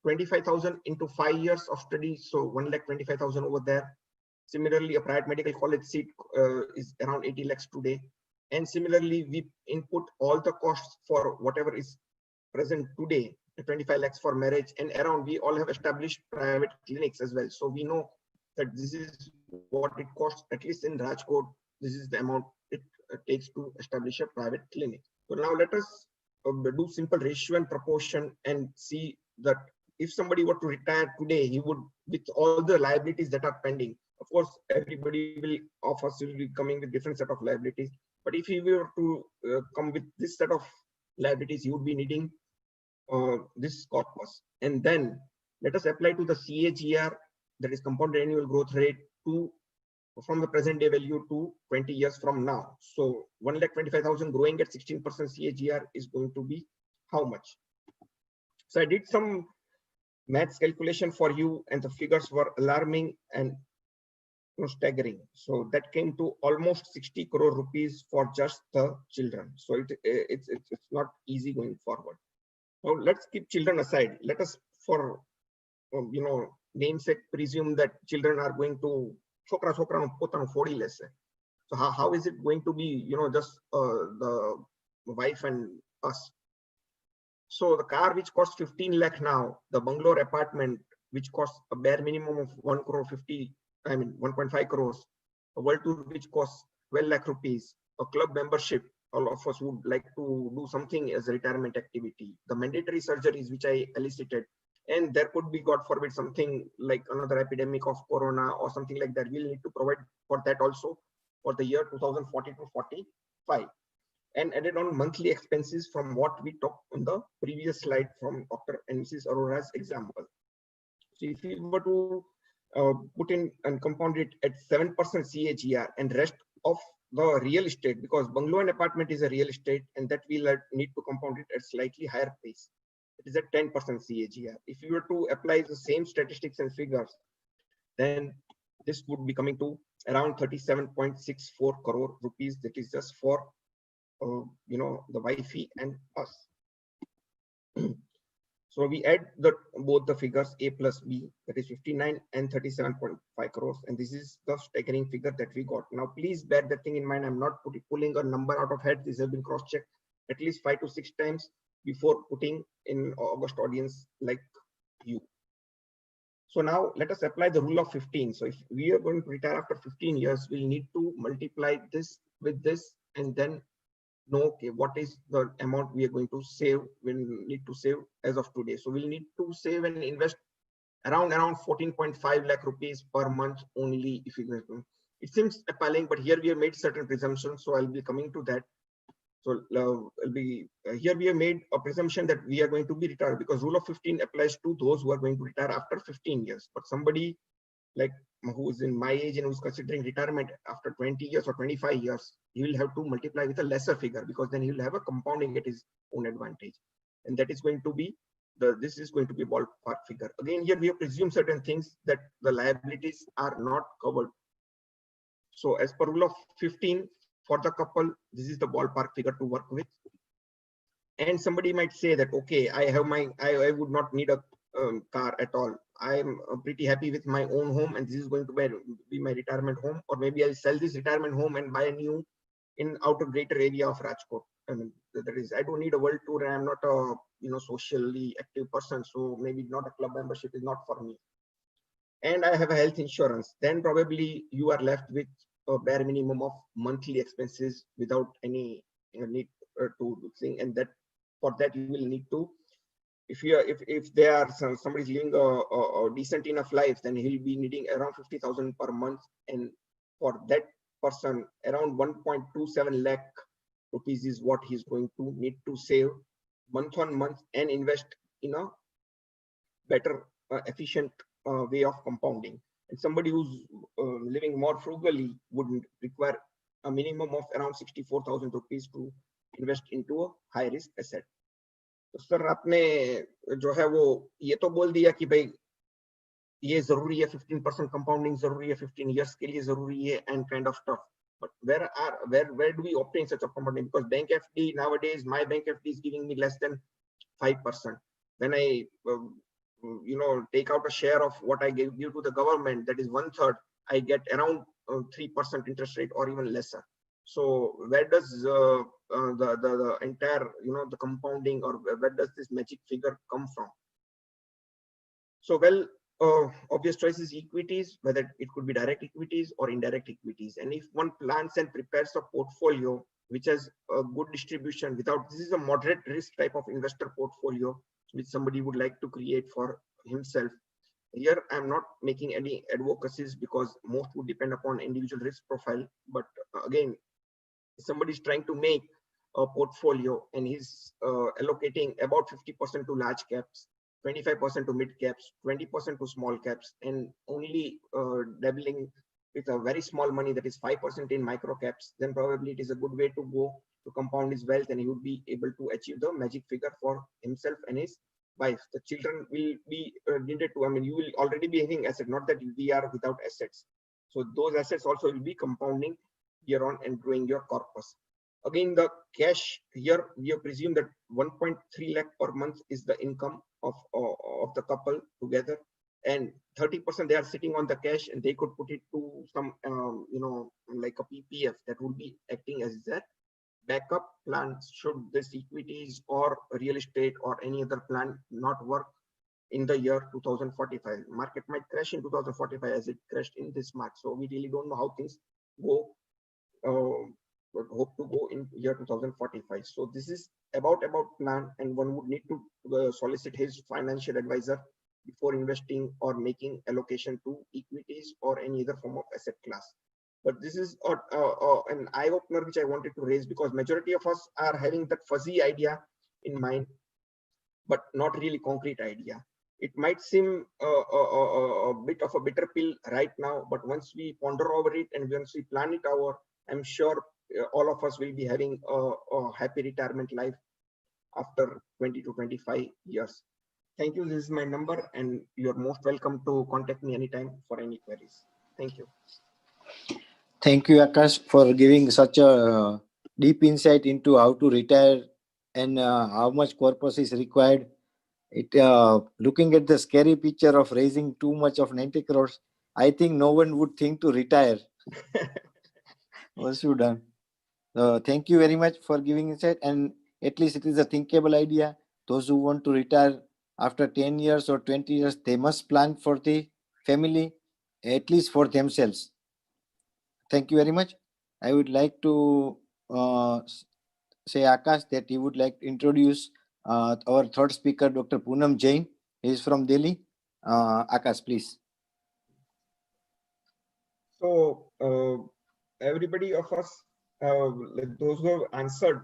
25,000 into 5 years of study, so 1,25,000 over there. Similarly, a private medical college seat is around 80 lakhs today. And similarly, we input all the costs for whatever is present today, 25 lakhs for marriage, and around we all have established private clinics as well. So we know that this is what it costs, at least in Rajkot, this is the amount it takes to establish a private clinic. So now let us do simple ratio and proportion and see that if somebody were to retire today, he would, with all the liabilities that are pending, of course, everybody of us will be coming with different set of liabilities. But if he were to come with this set of liabilities, he would be needing this corpus. And then let us apply to the CAGR, that is compounded annual growth rate, to from the present day value to 20 years from now. So 1,25,000 growing at 16% CAGR is going to be how much? So I did some maths calculation for you, and the figures were alarming and staggering. So that came to almost 60 crore rupees for just the children. So it's not easy going forward. Now let's keep children aside. Let us, for namesake, presume that children are going to chokra no potano 40 less. So how is it going to be, just the wife and us? So the car which costs 15 lakh now, the bungalow apartment which costs a bare minimum of 1.5 crores, a world tour which costs 12 lakh rupees, a club membership, all of us would like to do something as a retirement activity, the mandatory surgeries which I elicited, and there could be, God forbid, something like another epidemic of corona or something like that. We'll need to provide for that also for the year 2040 to 45, and added on monthly expenses from what we talked on the previous slide from Dr. and Mrs. Arora's example. So if we were to put in and compound it at 7% CAGR, and rest of the real estate, because bungalow and apartment is a real estate, and that we'll need to compound it at slightly higher pace. It is at 10% CAGR. If you were to apply the same statistics and figures, then this would be coming to around 37.64 crore rupees. That is just for the wifey and us. So we add both the figures A plus B, that is 59 and 37.5 crores, and this is the staggering figure that we got. Now please bear that thing in mind. I'm not pulling a number out of head. These have been cross-checked at least 5 to 6 times before putting in August audience like you. So now let us apply the rule of 15. So if we are going to retire after 15 years, we'll need to multiply this with this and then know, okay, what is the amount we are going to save, we'll need to save as of today. So we'll need to save and invest around 14.5 lakh rupees per month only. If you, it seems appalling, but here we have made certain presumptions, so I'll be coming to that. So here we have made a presumption that we are going to be retired, because rule of 15 applies to those who are going to retire after 15 years. But somebody like who is in my age and who's considering retirement after 20 years or 25 years, he will have to multiply with a lesser figure, because then he will have a compounding at his own advantage. And that is going to be this is going to be a ballpark figure. Again, here we have presumed certain things that the liabilities are not covered. So as per rule of 15 for the couple, this is the ballpark figure to work with. And somebody might say that, okay, I would not need a car at all. I'm pretty happy with my own home, and this is going to be my retirement home, or maybe I'll sell this retirement home and buy a new in outer greater area of Rajkot. I mean, that is, I don't need a world tour, and I'm not a socially active person, so maybe not a club membership is not for me. And I have a health insurance. Then probably you are left with a bare minimum of monthly expenses without any need to think, and that for that you will need to, if they are somebody's living a decent enough life, then he'll be needing around 50,000 per month, and for that person around 1.27 lakh rupees is what he's going to need to save month on month and invest in a better efficient way of compounding. And somebody who's living more frugally would require a minimum of around 64,000 rupees to invest into a high risk asset. तो sir आपने जो है वो ये तो बोल दिया कि भाई ये जरूरी है, 15% compounding जरूरी है, 15 years के लिए जरूरी है, and kind of stuff. But where do we obtain such a compounding? Because bank FD nowadays, my bank FD is giving me less than 5%. When I take out a share of what I give to the government, that is 1/3, I get around 3% interest rate or even lesser. So where does the entire the compounding, or where does this magic figure come from? So well, obvious choice is equities, whether it could be direct equities or indirect equities. And if one plans and prepares a portfolio which has a good distribution without, this is a moderate risk type of investor portfolio which somebody would like to create for himself. Here I'm not making any advocacies because most would depend upon individual risk profile, but again, somebody is trying to make a portfolio and he's allocating about 50% to large caps, 25% to mid caps, 20% to small caps, and only dabbling with a very small money, that is 5% in micro caps, then probably it is a good way to go to compound his wealth, and he would be able to achieve the magic figure for himself and his wife. The children will be needed to, I mean, you will already be having assets, not that we are without assets. So those assets also will be compounding year on and growing your corpus. Again, the cash here, we have presumed that 1.3 lakh per month is the income of the couple together, and 30% they are sitting on the cash, and they could put it to some, like a PPF that would be acting as that backup plan should this equities or real estate or any other plan not work in the year 2045. Market might crash in 2045 as it crashed in this March. So we really don't know how things go, but hope to go in year 2045. So this is about plan, and one would need to solicit his financial advisor before investing or making allocation to equities or any other form of asset class. But this is an eye opener which I wanted to raise, because majority of us are having that fuzzy idea in mind, but not really concrete idea. It might seem a bit of a bitter pill right now, but once we ponder over it and once we plan it over, I'm sure all of us will be having a happy retirement life after 20 to 25 years. Thank you. This is my number, and you're most welcome to contact me anytime for any queries. Thank you. Thank you, Akash, for giving such a deep insight into how to retire and how much corpus is required. Looking at the scary picture of raising too much of 90 crores, I think no one would think to retire. Once you're done. Thank you very much for giving insight, and at least it is a thinkable idea. Those who want to retire after 10 years or 20 years, they must plan for the family, at least for themselves. Thank you very much. I would like to say, Akash, that he would like to introduce our third speaker, Dr. Poonam Jain. He is from Delhi. Akash, please. So everybody of us, like those who have answered,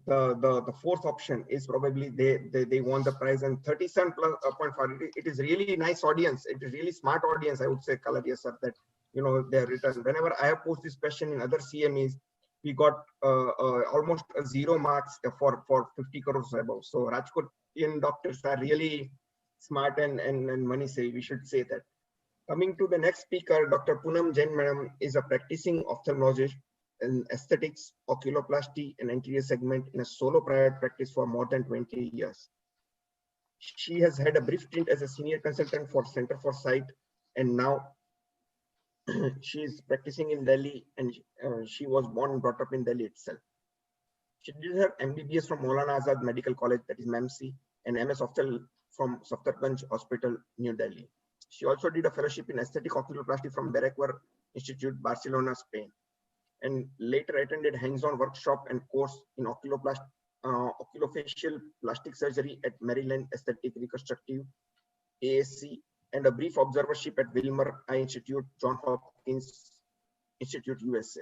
the fourth option is probably they won the prize, and 37.5. It is really nice audience. It is really smart audience, I would say, Kaladia sir, that they're written. Whenever I have posted this question in other CMEs, we got almost 0 marks for 50 crores above. So Rajkotian doctors are really smart and money say, we should say that. Coming to the next speaker, Dr. Poonam Jain madam is a practicing ophthalmologist in aesthetics, oculoplasty, and anterior segment in a solo private practice for more than 20 years. She has had a brief stint as a senior consultant for Center for Sight, and now she is practicing in Delhi, and she was born and brought up in Delhi itself. She did her MBBS from Maulana Azad Medical College, that is MEMC, and MS Ophthalm from Safdarganj Hospital, New Delhi. She also did a fellowship in aesthetic oculoplasty from Berequer Institute, Barcelona, Spain, and later attended hands-on workshop and course in oculofacial plastic surgery at Maryland Aesthetic Reconstructive ASC, and a brief observership at Wilmer Eye Institute, John Hopkins Institute, USA.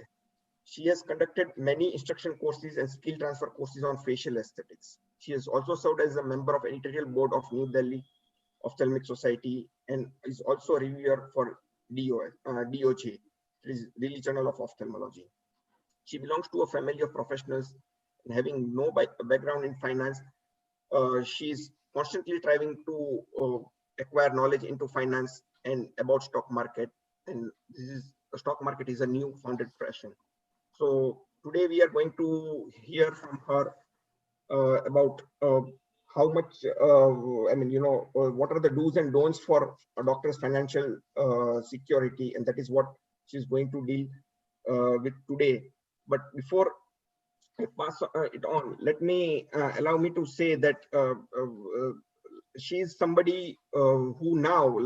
She has conducted many instruction courses and skill transfer courses on facial aesthetics. She has also served as a member of editorial board of New Delhi Ophthalmic Society, and is also a reviewer for DOJ, it is Daily Journal of Ophthalmology. She belongs to a family of professionals, and having no background in finance, she is constantly striving to acquire knowledge into finance and about stock market. And the stock market is a new founded profession. So today we are going to hear from her about how much, what are the do's and don'ts for a doctor's financial security, and that is what she's going to deal with today. But before I pass it on, let me allow me to say that she's somebody who now,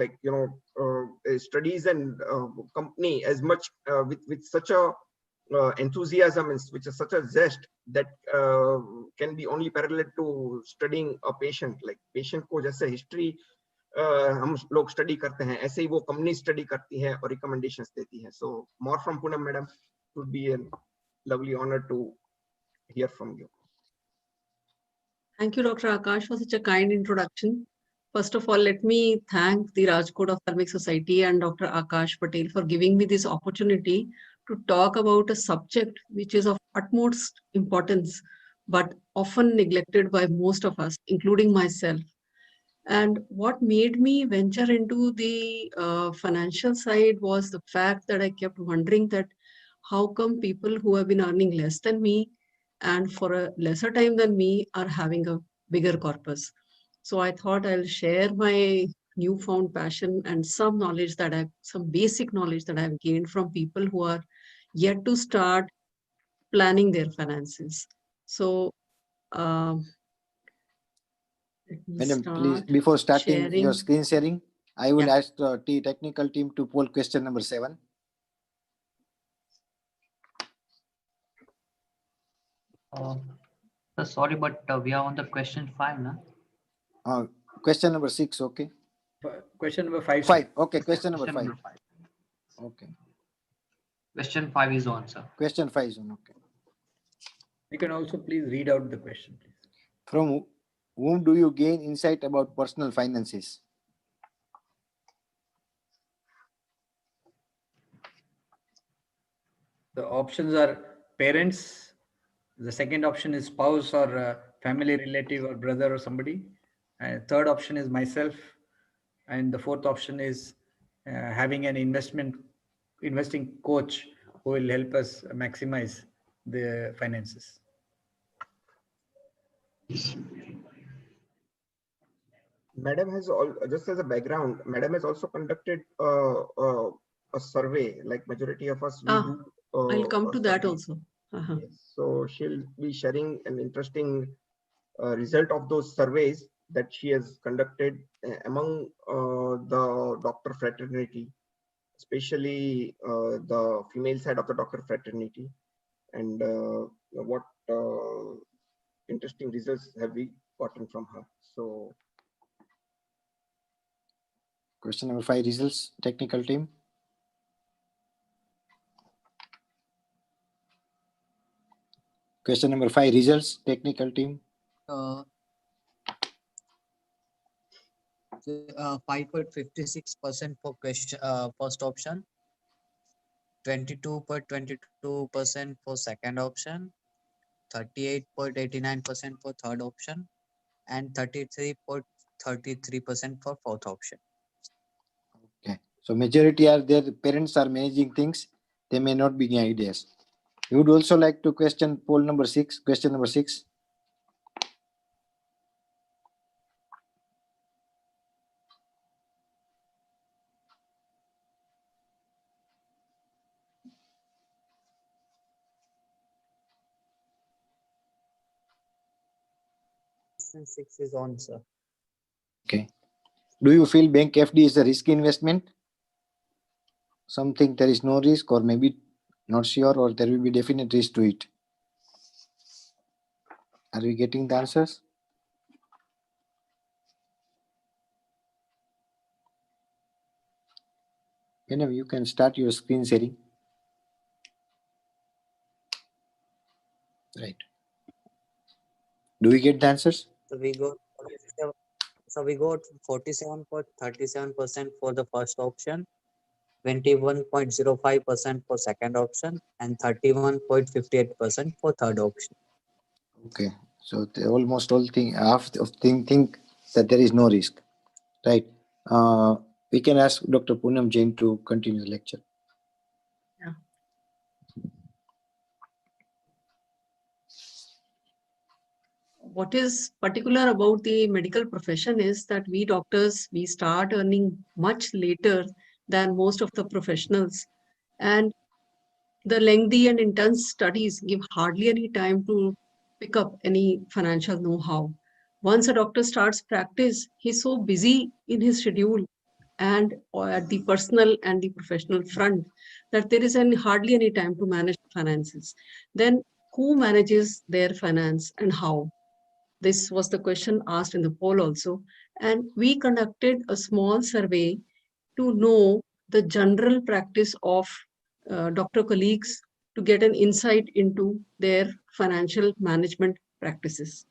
studies and company as much with such a enthusiasm, which is such a zest that can be only parallel to studying a patient. Like patient को जैसे history हम लोग study करते हैं, ऐसे ही वो company study करती है और recommendations देती है. So more from Poonam madam, it would be a lovely honor to hear from you. Thank you, Dr. Akash, for such a kind introduction. First of all, let me thank the Rajkot Ophthalmic Society and Dr. Akash Patel for giving me this opportunity to talk about a subject which is of utmost importance, but often neglected by most of us, including myself. And what made me venture into the financial side was the fact that I kept wondering that how come people who have been earning less than me and for a lesser time than me are having a bigger corpus. So I thought I'll share my newfound passion and some knowledge that some basic knowledge that I've gained from people who are yet to start planning their finances. So let me Madam, please, start before starting your sharing. screen sharing, I will Yeah. ask the technical team to poll question number 7. Sorry, but we are on the question 5 now. Question number 6, okay. Question number 5. 5, okay. Question number Question 5. number 5. Okay. Question 5 is on, sir. Question 5 is on, okay. You can also please read out the question, please. From whom do you gain insight about personal finances? The options are parents. The second option is spouse or family relative or brother or somebody. And third option is myself. And the fourth option is having an investing coach who will help us maximize the finances. Madam has just as a background, Madam has also conducted a survey, like majority of us. I'll come to that survey. also. Yes. So she'll be sharing an interesting result of those surveys that she has conducted among the doctor fraternity, especially the female side of the doctor fraternity, and what interesting results have we gotten from her. So Question number 5, results, technical team. Question number 5, results, technical team. 5.56% for question first option, 22.22% for second option, 38.89% for third option, and 33.33% for fourth option. Okay. So majority are their parents are managing things. They may not be any ideas. You would also like to question poll number 6, question number 6. Question 6 is on, sir. Okay. Do you feel bank FD is a risky investment? Something there is no risk, or maybe not sure, or there will be definite risk to it? Are we getting the answers? Poonam, you can start your screen sharing. Right. Do we get the answers? So we got 47.37% for the first option, 21.05% for second option, and 31.58% for third option. Okay. So almost all half of think that there is no risk. Right. We can ask Dr. Poonam Jain to continue the lecture. Yeah. What is particular about the medical profession is that we doctors, we start earning much later than most of the professionals. And the lengthy and intense studies give hardly any time to pick up any financial know-how. Once a doctor starts practice, he's so busy in his schedule and at the personal and the professional front that there is hardly any time to manage finances. Then who manages their finance and how? This was the question asked in the poll also. And we conducted a small survey to know the general practice of doctor colleagues to get an insight into their financial management practices.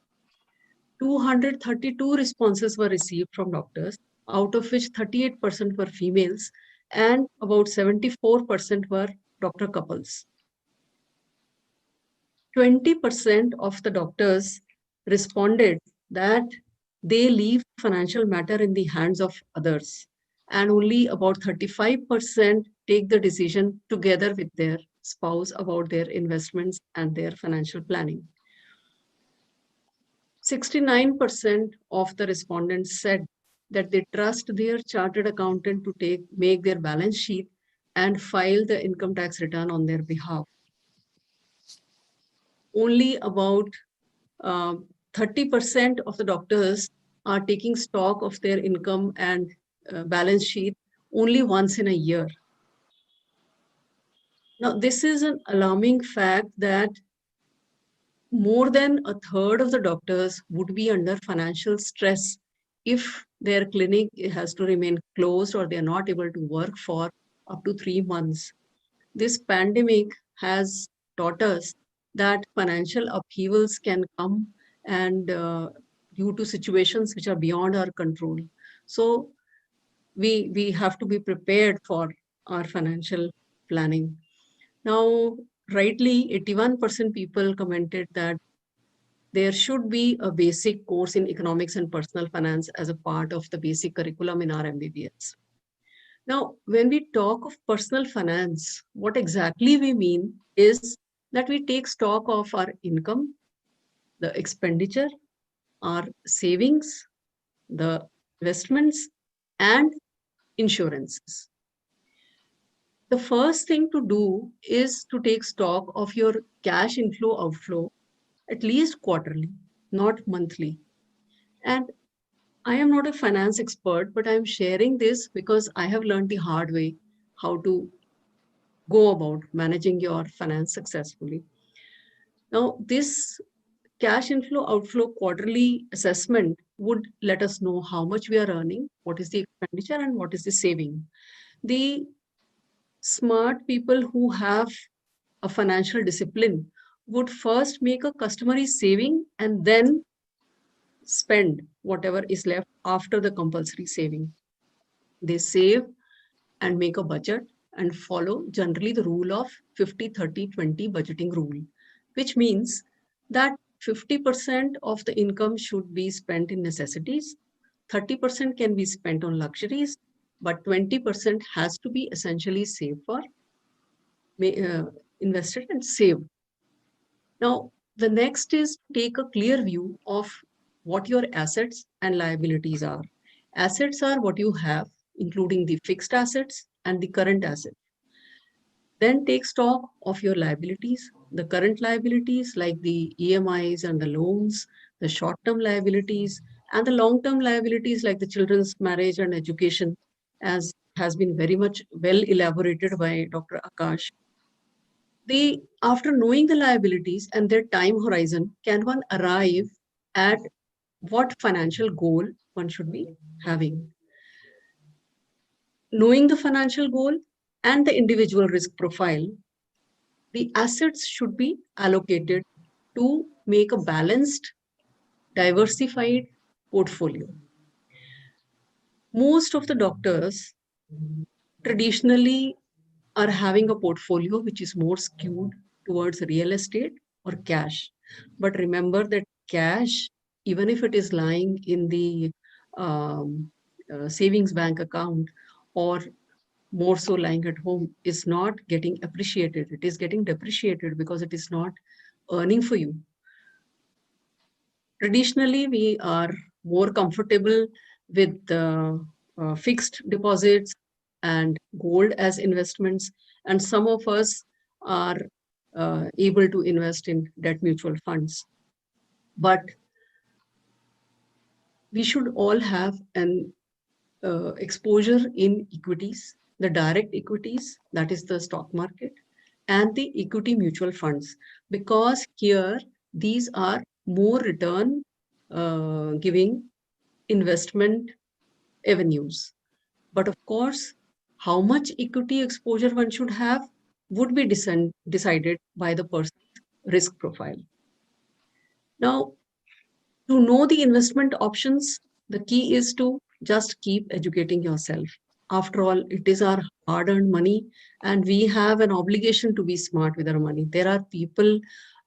232 responses were received from doctors, out of which 38% were females and about 74% were doctor couples. 20% of the doctors responded that they leave financial matter in the hands of others, and only about 35% take the decision together with their spouse about their investments and their financial planning. 69% of the respondents said that they trust their chartered accountant to make their balance sheet and file the income tax return on their behalf. Only about 30% of the doctors are taking stock of their income and balance sheet only once in a year. Now, this is an alarming fact that more than a third of the doctors would be under financial stress if their clinic has to remain closed or they are not able to work for up to 3 months. This pandemic has taught us that financial upheavals can come and due to situations which are beyond our control. So we have to be prepared for our financial planning. Now, rightly, 81% people commented that there should be a basic course in economics and personal finance as a part of the basic curriculum in our MBBS. Now, when we talk of personal finance, what exactly we mean is that we take stock of our income, the expenditure, our savings, the investments, and insurances. The first thing to do is to take stock of your cash inflow outflow at least quarterly, not monthly. And I am not a finance expert, but I'm sharing this because I have learned the hard way how to go about managing your finance successfully. Now, this cash inflow outflow quarterly assessment would let us know how much we are earning, what is the expenditure, and what is the saving. The smart people who have a financial discipline would first make a customary saving and then spend whatever is left after the compulsory saving. They save and make a budget and follow generally the rule of 50-30-20 budgeting rule, which means that 50% of the income should be spent in necessities, 30% can be spent on luxuries, but 20% has to be essentially saved for, invested and saved. Now, the next is take a clear view of what your assets and liabilities are. Assets are what you have, including the fixed assets and the current assets. Then take stock of your liabilities, the current liabilities like the EMIs and the loans, the short-term liabilities, and the long-term liabilities like the children's marriage and education, as has been very much well elaborated by Dr. Akash. After knowing the liabilities and their time horizon, can one arrive at what financial goal one should be having? Knowing the financial goal and the individual risk profile, the assets should be allocated to make a balanced, diversified portfolio. Most of the doctors traditionally are having a portfolio which is more skewed towards real estate or cash. But remember that cash, even if it is lying in the savings bank account or more so lying at home, is not getting appreciated. It is getting depreciated because it is not earning for you. Traditionally, we are more comfortable with fixed deposits and gold as investments, and some of us are able to invest in debt mutual funds. But we should all have an exposure in equities, the direct equities, that is the stock market, and the equity mutual funds, because here these are more return giving investment avenues. But of course, how much equity exposure one should have would be decided by the person's risk profile. Now, to know the investment options, the key is to just keep educating yourself. After all, it is our hard earned money, and we have an obligation to be smart with our money. There are people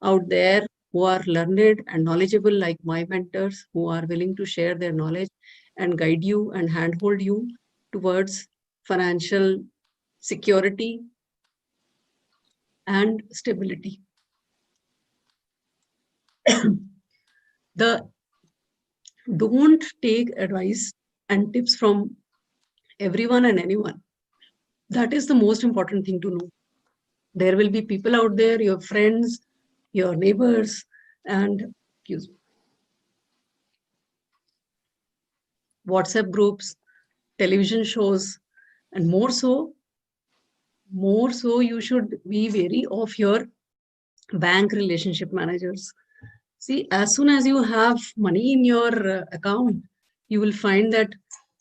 out there who are learned and knowledgeable, like my mentors, who are willing to share their knowledge and guide you and handhold you towards financial security and stability. The don't take advice and tips from everyone and anyone. That is the most important thing to know. There will be people out there, your friends, your neighbors, and WhatsApp groups, television shows, and more so, you should be wary of your bank relationship managers. See, as soon as you have money in your account, you will find that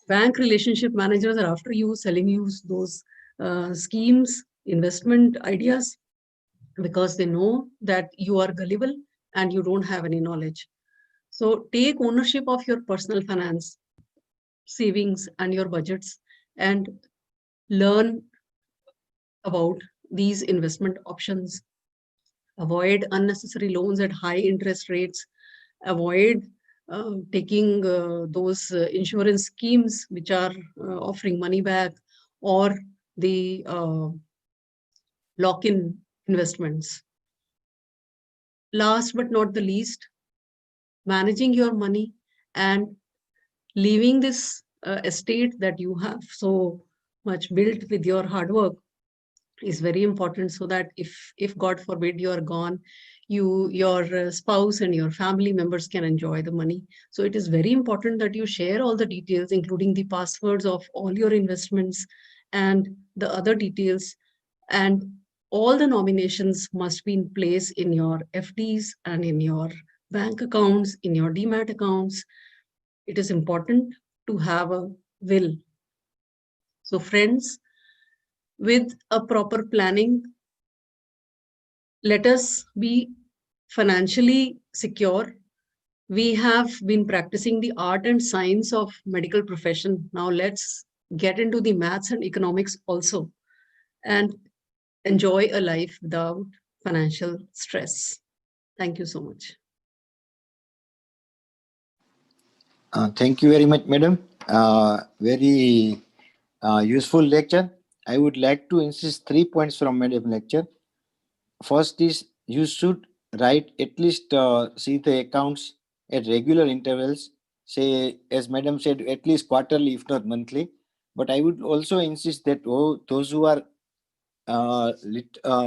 bank relationship managers are after you, selling you those schemes, investment ideas, because they know that you are gullible and you don't have any knowledge. So take ownership of your personal finance, savings, and your budgets, and learn about these investment options. Avoid unnecessary loans at high interest rates. Avoid taking those insurance schemes which are offering money back, or the lock-in investments. Last but not the least, managing your money and leaving this estate that you have so much built with your hard work is very important, so that if God forbid you are gone, your spouse and your family members can enjoy the money. So it is very important that you share all the details, including the passwords of all your investments and the other details, and all the nominations must be in place in your FDs and in your bank accounts, in your demat accounts. It is important to have a will. So friends, with a proper planning, let us be financially secure. We have been practicing the art and science of medical profession. Now let's get into the maths and economics also, and enjoy a life without financial stress. Thank you so much. Thank you very much, madam. Very useful lecture. I would like to insist 3 points from madam lecture. First is, you should write at least see the accounts at regular intervals. Say, as madam said, at least quarterly, if not monthly. But I would also insist that those who are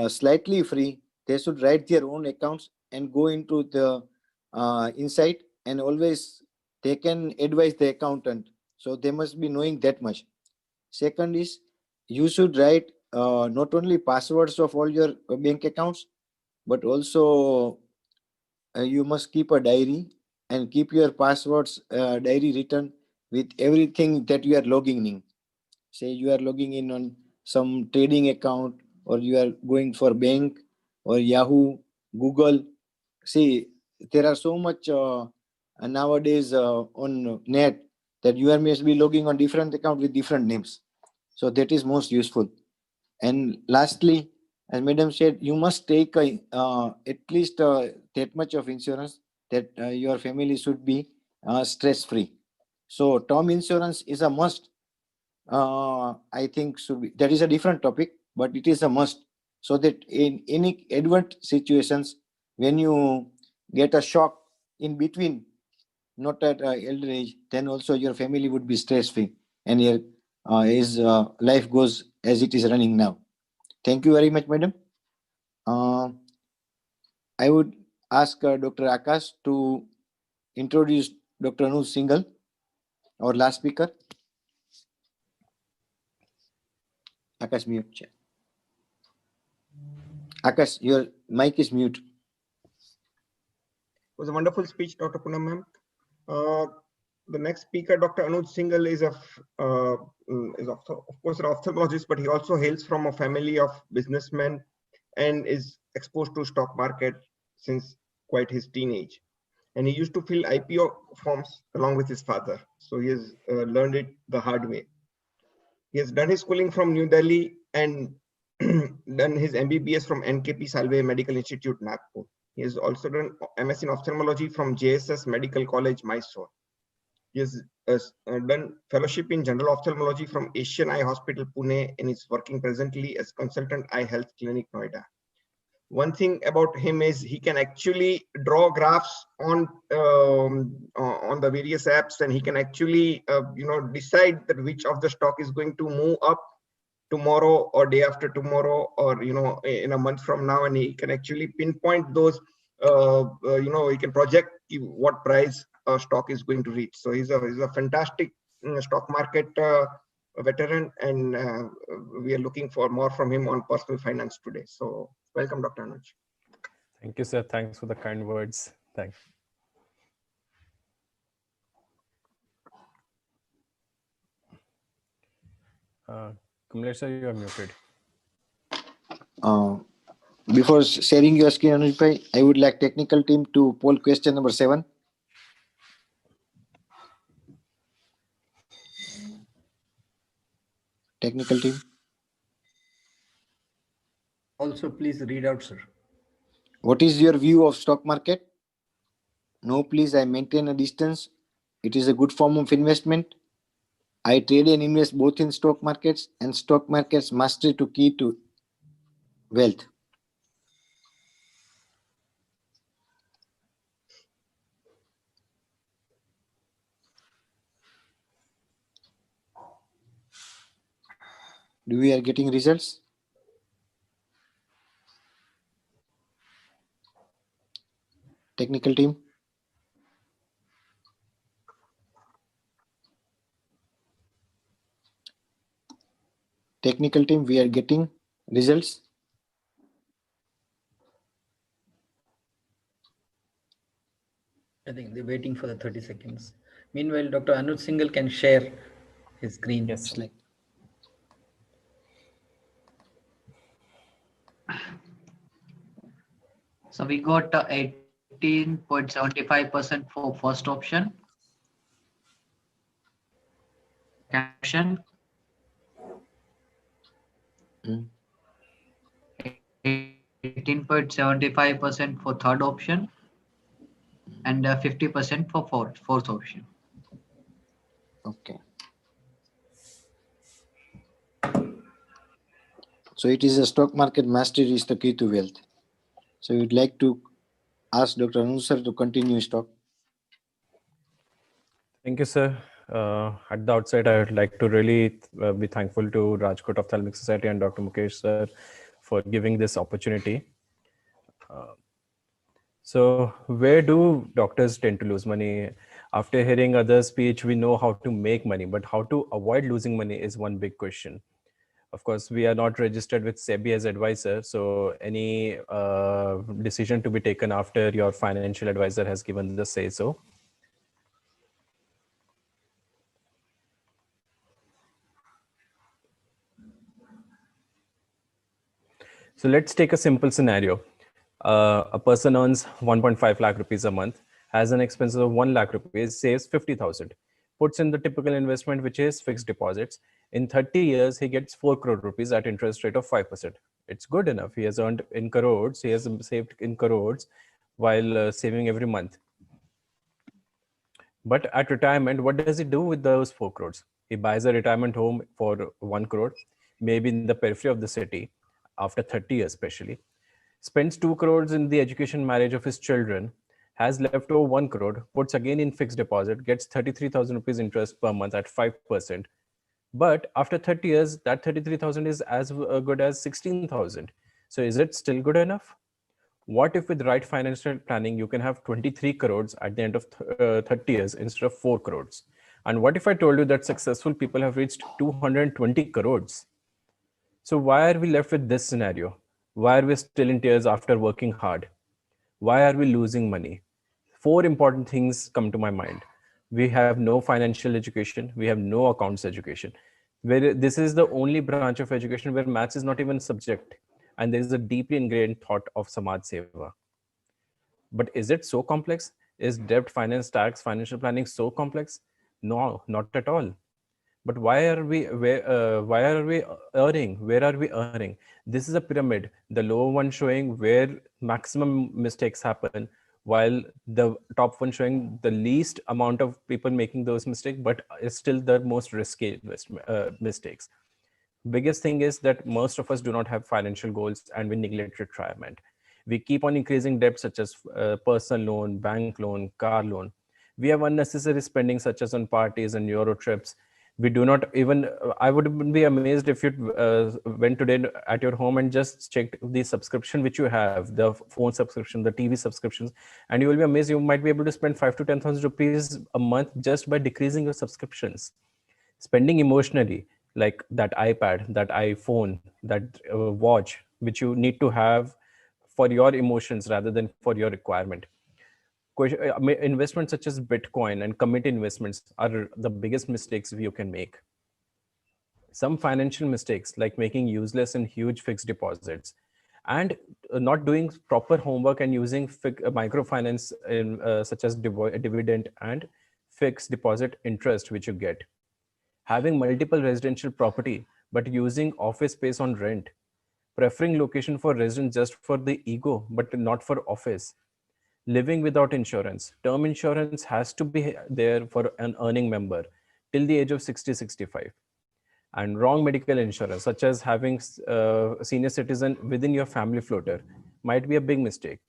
slightly free, they should write their own accounts and go into the insight, and always they can advise the accountant. So they must be knowing that much. Second is, you should write not only passwords of all your bank accounts, but also you must keep a diary and keep your passwords diary written with everything that you are logging in. Say you are logging in on some trading account, or you are going for bank or Yahoo, Google. See, there are so much nowadays on net that you are must be logging on different account with different names. So that is most useful. And lastly, as madam said, you must take at least that much of insurance that your family should be stress free. So term insurance is a must. I think should be, that is a different topic, but it is a must, so that in any adverse situations, when you get a shock in between, not at elder age, then also your family would be stress free, and your his life goes as it is running now. Thank you very much, madam. I would ask Dr. Akash to introduce Dr. Anuj Singhal, our last speaker. Akash, mute. Akash, your mic is mute. It was a wonderful speech, Dr. Poonam ma'am. The next speaker, Dr. Anuj Singhal, is of course an ophthalmologist, but he also hails from a family of businessmen and is exposed to stock market since quite his teenage. And he used to fill IPO forms along with his father. So he has learned it the hard way. He has done his schooling from New Delhi and done his MBBS from NKP Salve Medical Institute, Nagpur. He has also done MS in ophthalmology from JSS Medical College, Mysore. He has done fellowship in general ophthalmology from Asian Eye Hospital, Pune, and is working presently as consultant Eye Health Clinic, Noida. One thing about him is he can actually draw graphs on the various apps, and he can actually decide that which of the stock is going to move up tomorrow or day after tomorrow, or in a month from now, and he can actually pinpoint those. He can project what price a stock is going to reach. So he's a fantastic stock market veteran, and we are looking for more from him on personal finance today. So welcome, Dr. Anuj. Thank you, sir. Thanks for the kind words. Thanks. Kamlesh sir, you are muted. Before sharing your screen, Anuj bhai, I would like technical team to poll question number 7. Technical team. Also, please read out, sir. What is your view of stock market? No, please, I maintain a distance. It is a good form of investment. I trade and invest both in stock markets, and stock markets mastery to key to wealth. Do we are getting results? Technical team. Technical team, we are getting results. I think they're waiting for the 30 seconds. Meanwhile, Dr. Anuj Singhal can share his screen. Yes. Like So we got 18.75% for first option. Caption. 18.75% for third option, and 50% for fourth option. okay. So it is a stock market mastery is the key to wealth. So we'd like to ask Dr. Anuj sir to continue stock. Thank you, sir. At the outset, I would like to really be thankful to Rajkot Ophthalmic Society and Dr. Mukesh sir for giving this opportunity. So where do doctors tend to lose money? After hearing others' speech, we know how to make money, but how to avoid losing money is one big question. Of course, we are not registered with SEBI as advisor, so any decision to be taken after your financial advisor has given the say so. So let's take a simple scenario. A person earns 1.5 lakh rupees a month, has an expense of 1 lakh rupees, saves 50,000, puts in the typical investment, which is fixed deposits. In 30 years, he gets 4 crore rupees at interest rate of 5%. It's good enough. He has earned in crores. He has saved in crores while saving every month. But at retirement, what does he do with those 4 crores? He buys a retirement home for 1 crore, maybe in the periphery of the city, after 30 years especially, spends 2 crores in the education marriage of his children, has left over 1 crore, puts again in fixed deposit, gets 33,000 rupees interest per month at 5%. But after 30 years, that 33,000 is as good as 16,000. So is it still good enough? What if with right financial planning, you can have 23 crores at the end of 30 years instead of 4 crores? And what if I told you that successful people have reached 220 crores? So why are we left with this scenario? Why are we still in tears after working hard? Why are we losing money? 4 important things come to my mind. We have no financial education. We have no accounts education. Where this is the only branch of education where maths is not even a subject. And there is a deeply ingrained thought of Samaj Seva. But is it so complex? Is debt, finance, tax, financial planning so complex? No, not at all. But why are we earning? Where are we earning? This is a pyramid. The lower one showing where maximum mistakes happen, while the top one showing the least amount of people making those mistakes, but it's still the most risky mistakes. Biggest thing is that most of us do not have financial goals and we neglect retirement. We keep on increasing debts such as personal loan, bank loan, car loan. We have unnecessary spending such as on parties and Euro trips. We do not even, I would be amazed if you went today at your home and just checked the subscription which you have, the phone subscription, the TV subscriptions, and you will be amazed you might be able to spend 5 to 10,000 rupees a month just by decreasing your subscriptions. Spending emotionally, like that iPad, that iPhone, that watch, which you need to have for your emotions rather than for your requirement. Investments such as Bitcoin and committee investments are the biggest mistakes you can make. Some financial mistakes like making useless and huge fixed deposits and not doing proper homework and using microfinance in, such as dividend and fixed deposit interest which you get. Having multiple residential property but using office space on rent, preferring location for residence just for the ego but not for office, living without insurance. Term insurance has to be there for an earning member till the age of 60-65. And wrong medical insurance, such as having a senior citizen within your family floater, might be a big mistake.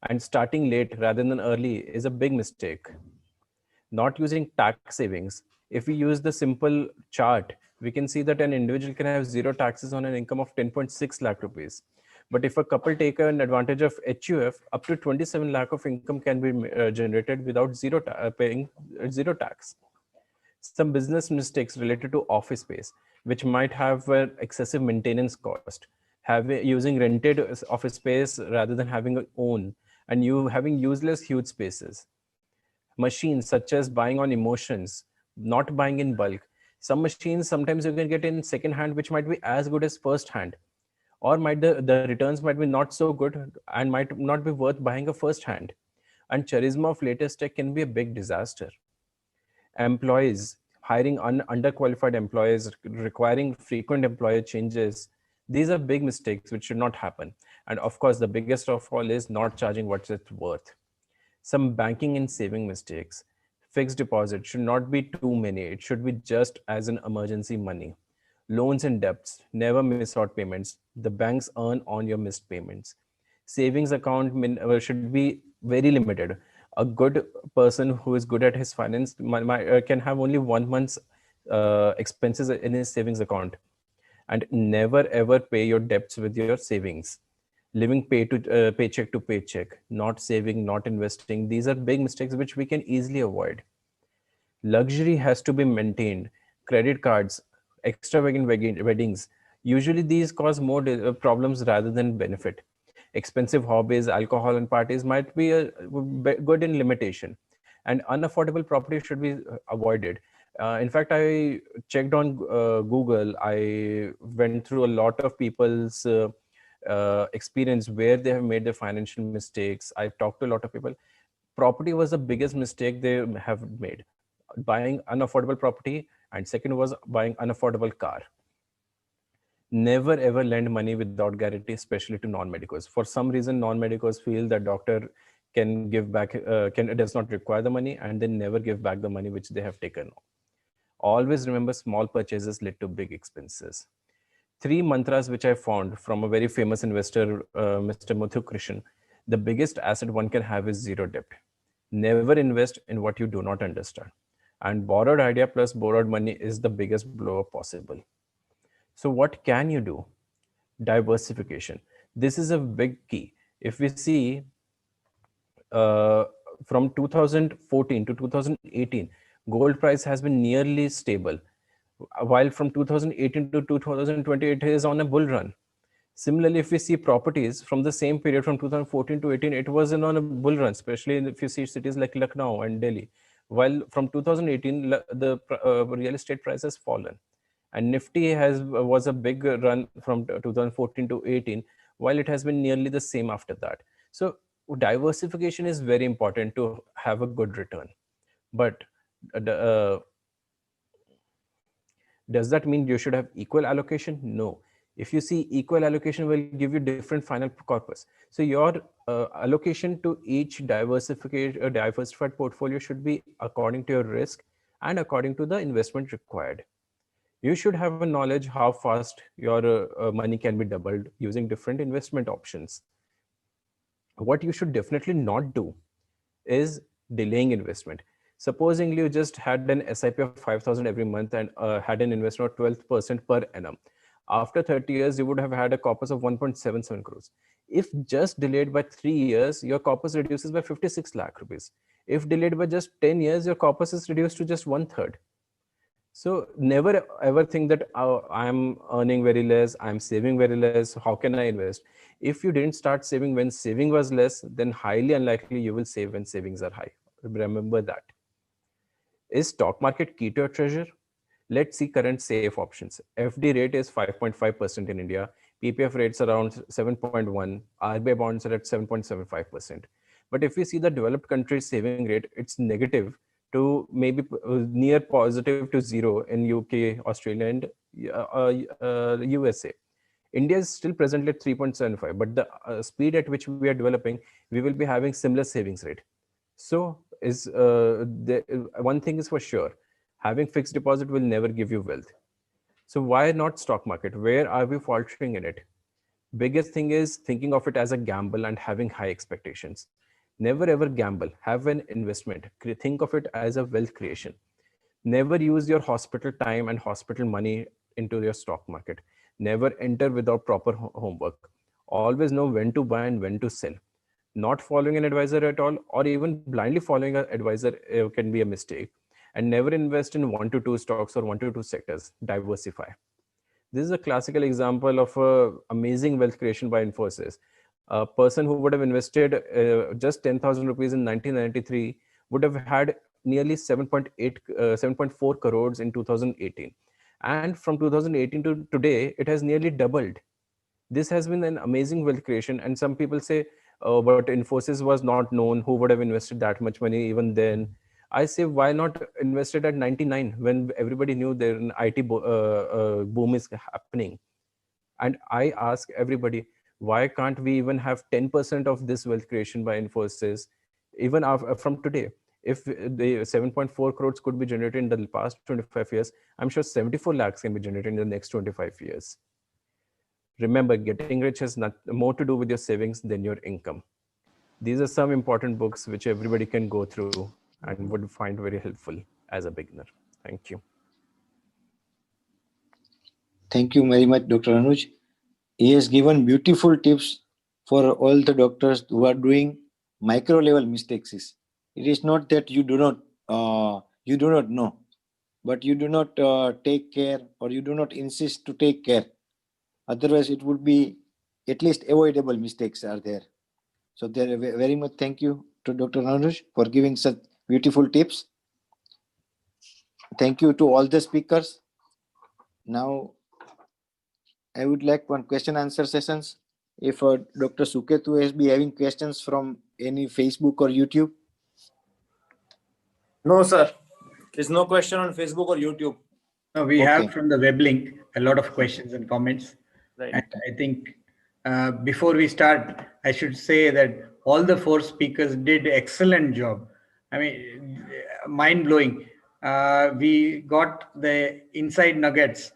And starting late rather than early is a big mistake. Not using tax savings. If we use the simple chart, we can see that an individual can have zero taxes on an income of 10.6 lakh rupees. But if a couple take an advantage of HUF, up to 27 lakh of income can be generated without paying zero tax. Some business mistakes related to office space, which might have excessive maintenance cost, using rented office space rather than having a own, and you having useless huge spaces. Machines such as buying on emotions, not buying in bulk. Some machines sometimes you can get in second hand, which might be as good as first hand, or might the returns might be not so good and might not be worth buying a first hand. And charisma of latest tech can be a big disaster. Employees, hiring underqualified employees, requiring frequent employer changes. These are big mistakes which should not happen. And of course, the biggest of all is not charging what it's worth. Some banking and saving mistakes. Fixed deposit should not be too many. It should be just as an emergency money. Loans and debts, never miss out payments. The banks earn on your missed payments. Savings account should be very limited. A good person who is good at his finance can have only 1 month's expenses in his savings account. And never ever pay your debts with your savings. Living paycheck to paycheck, not saving, not investing. These are big mistakes which we can easily avoid. Luxury has to be maintained. Credit cards, extravagant weddings. Usually these cause more problems rather than benefit. Expensive hobbies, alcohol and parties might be good in limitation. And unaffordable property should be avoided. In fact, I checked on Google. I went through a lot of people's experience where they have made their financial mistakes. I talked to a lot of people. Property was the biggest mistake they have made. Buying unaffordable property, and second was buying unaffordable car. Never ever lend money without guarantee, especially to non-medicals. For some reason, non-medicals feel that doctor can give back, does not require the money, and they never give back the money which they have taken. Always remember, small purchases lead to big expenses. 3 mantras which I found from a very famous investor, Mr. Muthu Krishan. The biggest asset one can have is zero debt. Never invest in what you do not understand. And borrowed idea plus borrowed money is the biggest blow up possible. So what can you do? Diversification. This is a big key. If we see from 2014 to 2018, gold price has been nearly stable, while from 2018 to 2020 it is on a bull run. Similarly, if we see properties from the same period from 2014 to 18, it was on a bull run, especially if you see cities like Lucknow and Delhi. While from 2018, the real estate price has fallen. And Nifty was a big run from 2014 to 18, while it has been nearly the same after that. So diversification is very important to have a good return. But does that mean you should have equal allocation? No. If you see, equal allocation will give you different final corpus. So your allocation to each diversified portfolio should be according to your risk and according to the investment required. You should have a knowledge how fast your money can be doubled using different investment options. What you should definitely not do is delaying investment. Supposing you just had an SIP of 5,000 every month and had an investment of 12% per annum. After 30 years, you would have had a corpus of 1.77 crores. If just delayed by 3 years, your corpus reduces by 56 lakh rupees. If delayed by just 10 years, your corpus is reduced to just 1/3. So never ever think that I'm earning very less, I'm saving very less, how can I invest? If you didn't start saving when saving was less, then highly unlikely you will save when savings are high. Remember that. Is stock market key to your treasure? Let's see current safe options. FD rate is 5.5% in India. PPF rates around 7.1. RBI bonds are at 7.75%. But if we see the developed countries saving rate, it's negative to maybe near positive to zero in UK, Australia, and USA. India is still presently at 3.75, but the speed at which we are developing, we will be having similar savings rate. So one thing is for sure, having fixed deposit will never give you wealth. So why not stock market? Where are we faltering in it? Biggest thing is thinking of it as a gamble and having high expectations. Never ever gamble. Have an investment. Think of it as a wealth creation. Never use your hospital time and hospital money into your stock market. Never enter without proper homework. Always know when to buy and when to sell. Not following an advisor at all, or even blindly following an advisor can be a mistake. And never invest in 1 to 2 stocks or 1 to 2 sectors. Diversify. This is a classical example of amazing wealth creation by Infosys. A person who would have invested just 10,000 rupees in 1993 would have had nearly 7.4 crores in 2018. And from 2018 to today, it has nearly doubled. This has been an amazing wealth creation. And some people say, oh, but Infosys was not known. Who would have invested that much money even then? I say, why not invest it at 99 when everybody knew there an IT boom is happening? And I ask everybody, why can't we even have 10% of this wealth creation by Infosys, even from today? If the 7.4 crores could be generated in the past 25 years, I'm sure 74 lakhs can be generated in the next 25 years. Remember, getting rich has more to do with your savings than your income. These are some important books which everybody can go through and would find very helpful as a beginner. Thank you. Thank you very much, Dr. Anuj. He has given beautiful tips for all the doctors who are doing micro level mistakes. It is not that you do not know, but you do not take care, or you do not insist to take care. Otherwise, it would be at least avoidable mistakes are there. So there, very much thank you to Dr. Anuj for giving such beautiful tips. Thank you to all the speakers. Now, I would like one question answer sessions. If Dr. Suketu has be having questions from any Facebook or YouTube. No, sir. There's no question on Facebook or YouTube. No, we have from the web link a lot of questions and comments. Right. And I think before we start, I should say that all the 4 speakers did excellent job. I mean, mind blowing. We got the inside nuggets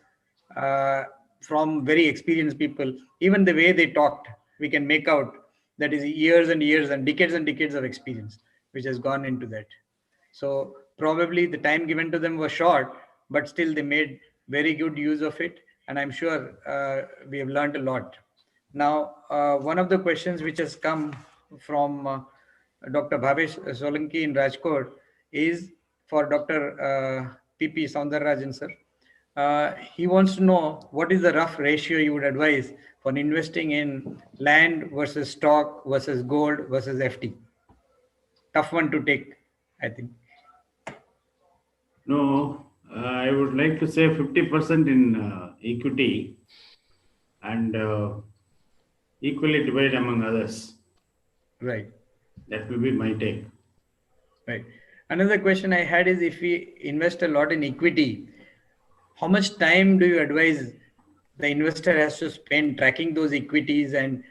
from very experienced people. Even the way they talked, we can make out that is years and years and decades of experience which has gone into that. So probably the time given to them was short, but still they made very good use of it. And I'm sure we have learned a lot. Now, one of the questions which has come from Dr. Bhavesh Solanki in Rajkot is for Dr. PP Saundarajan, sir. He wants to know what is the rough ratio you would advise for investing in land versus stock versus gold versus FT. Tough one to take, I think. No, I would like to say 50% in equity and equally divide among others. Right. That will be my take. Right. Another question I had is, if we invest a lot in equity, how much time do you advise the investor has to spend tracking those equities? And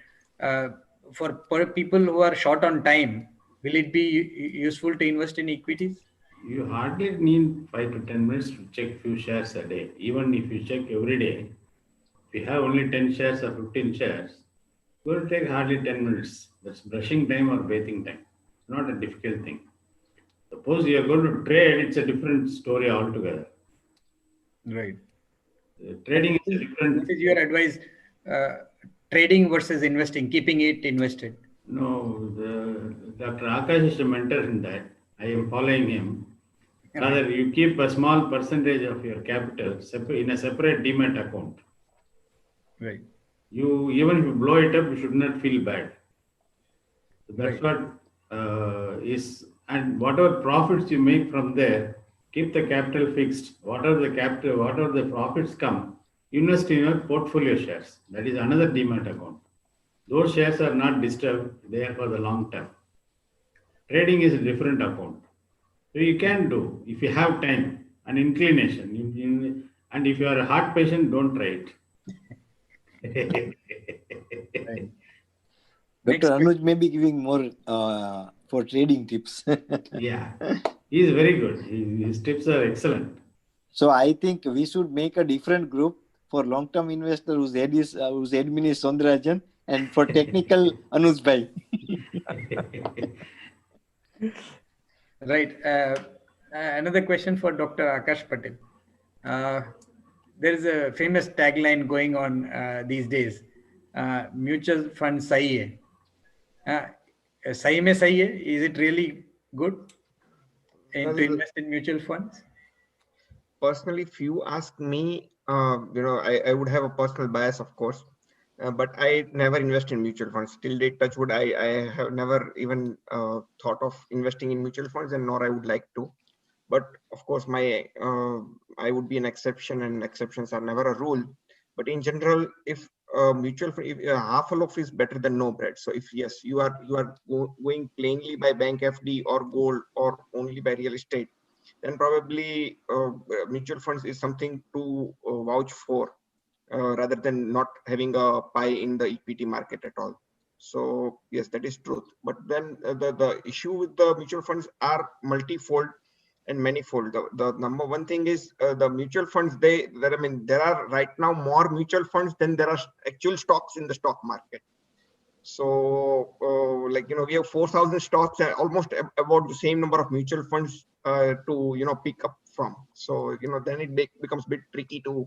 for people who are short on time, will it be useful to invest in equities? You hardly need 5 to 10 minutes to check few shares a day. Even if you check every day, if you have only 10 shares or 15 shares, it will take hardly 10 minutes. That's brushing time or bathing time. It's not a difficult thing. Suppose you are going to trade, it's a different story altogether. Right. Trading is a different. What is your advice? Trading versus investing, keeping it invested. No, Dr. Akash is a mentor in that. I am following him. Rather, you keep a small percentage of your capital in a separate demat account. Right. You, even if you blow it up, you should not feel bad. So that's Right. what is, and whatever profits you make from there, keep the capital fixed. Whatever the profits come, invest in your portfolio shares. That is another demat account. Those shares are not disturbed, they are for the long term. Trading is a different account. So you can do if you have time and inclination. And if you are a heart patient, don't try it. Right. Dr. Anuj may be giving more for trading tips. Yeah, he is very good. His tips are excellent. So I think we should make a different group for long-term investor whose admin is Saundarajan, and for technical Anuj bhai. Right. Another question for Dr. Akash Patel. There is a famous tagline going on these days. Mutual fund sahi hai. Sahi mein sahi hai? Is it really good to invest in mutual funds? Personally, if you ask me, I would have a personal bias, of course, but I never invest in mutual funds. Till date, touch wood, I have never even thought of investing in mutual funds, and nor I would like to. But of course, I would be an exception, and exceptions are never a rule. But in general, if mutual fund, if half a loaf is better than no bread. So if yes, you are going plainly by bank FD or gold or only by real estate, then probably mutual funds is something to vouch for, rather than not having a pie in the equity market at all. So yes, that is truth. But then the issue with the mutual funds are multifold and manifold. The number one thing is the mutual funds. There are right now more mutual funds than there are actual stocks in the stock market. So we have 4,000 stocks and almost about the same number of mutual funds to pick up from. So then it becomes a bit tricky to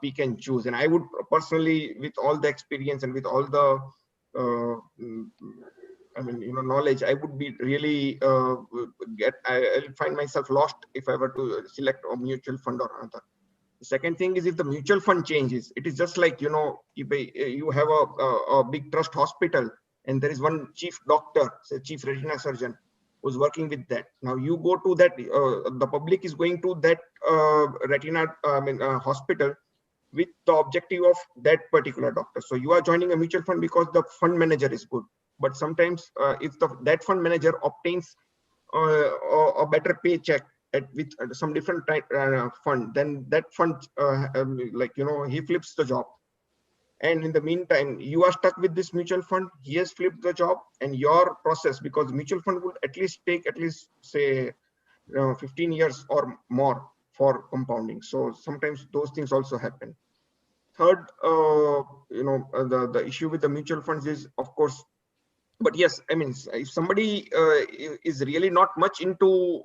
pick and choose. And I would personally, with all the experience and with all the knowledge, I would be really I'll find myself lost if I were to select a mutual fund or another. The second thing is, if the mutual fund changes, it is just like, you have a big trust hospital and there is one chief doctor, say chief retina surgeon, who's working with that. Now you go to that, the public is going to that retina hospital with the objective of that particular doctor. So you are joining a mutual fund because the fund manager is good. But sometimes if that fund manager obtains a better paycheck with some different fund, then that fund he flips the job, and in the meantime you are stuck with this mutual fund. He has flipped the job, and your process, because mutual fund would take say 15 years or more for compounding. So sometimes those things also happen. Third, the issue with the mutual funds is, of course, but yes, if somebody is really not much into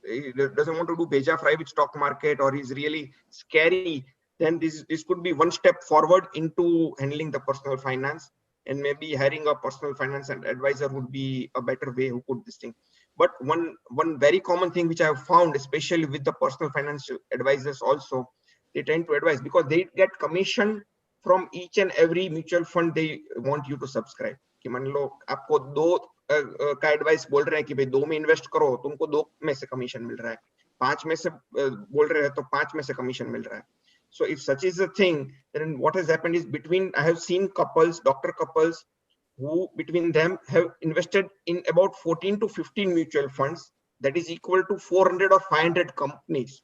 he doesn't want to do beja fry with stock market, or is really scary, then this could be one step forward into handling the personal finance, and maybe hiring a personal finance and advisor would be a better way who could this thing. But one very common thing which I have found, especially with the personal financial advisors also, they tend to advise because they get commission from each and every mutual fund they want you to subscribe. कि मान लो आपको दो का advice बोल रहे हैं कि भाई 2 में इन्वेस्ट करो, तुमको 2 में से कमीशन मिल रहा है, 5 में से बोल रहे हैं तो 5 में से कमीशन मिल रहा है. So if such is a thing, then what has happened is I have seen doctor couples who between them have invested in about 14 to 15 mutual funds, that is equal to 400 or 500 companies.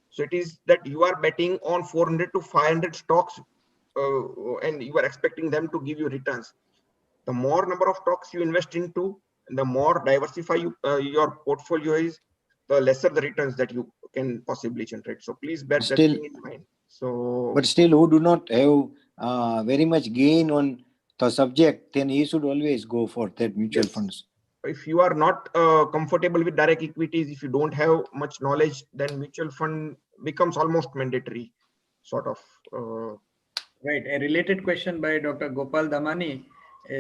So it is that you are betting on 400 to 500 stocks and you are expecting them to give you returns. The more number of stocks you invest into, the more diversify your portfolio is, the lesser the returns that you can possibly generate. So please bear that thing in mind. So, but still, who do not have very much gain on the subject, then he should always go for that mutual funds. If you are not comfortable with direct equities, if you don't have much knowledge, then mutual fund becomes almost mandatory, sort of. Right. A related question by Dr. Gopal Damani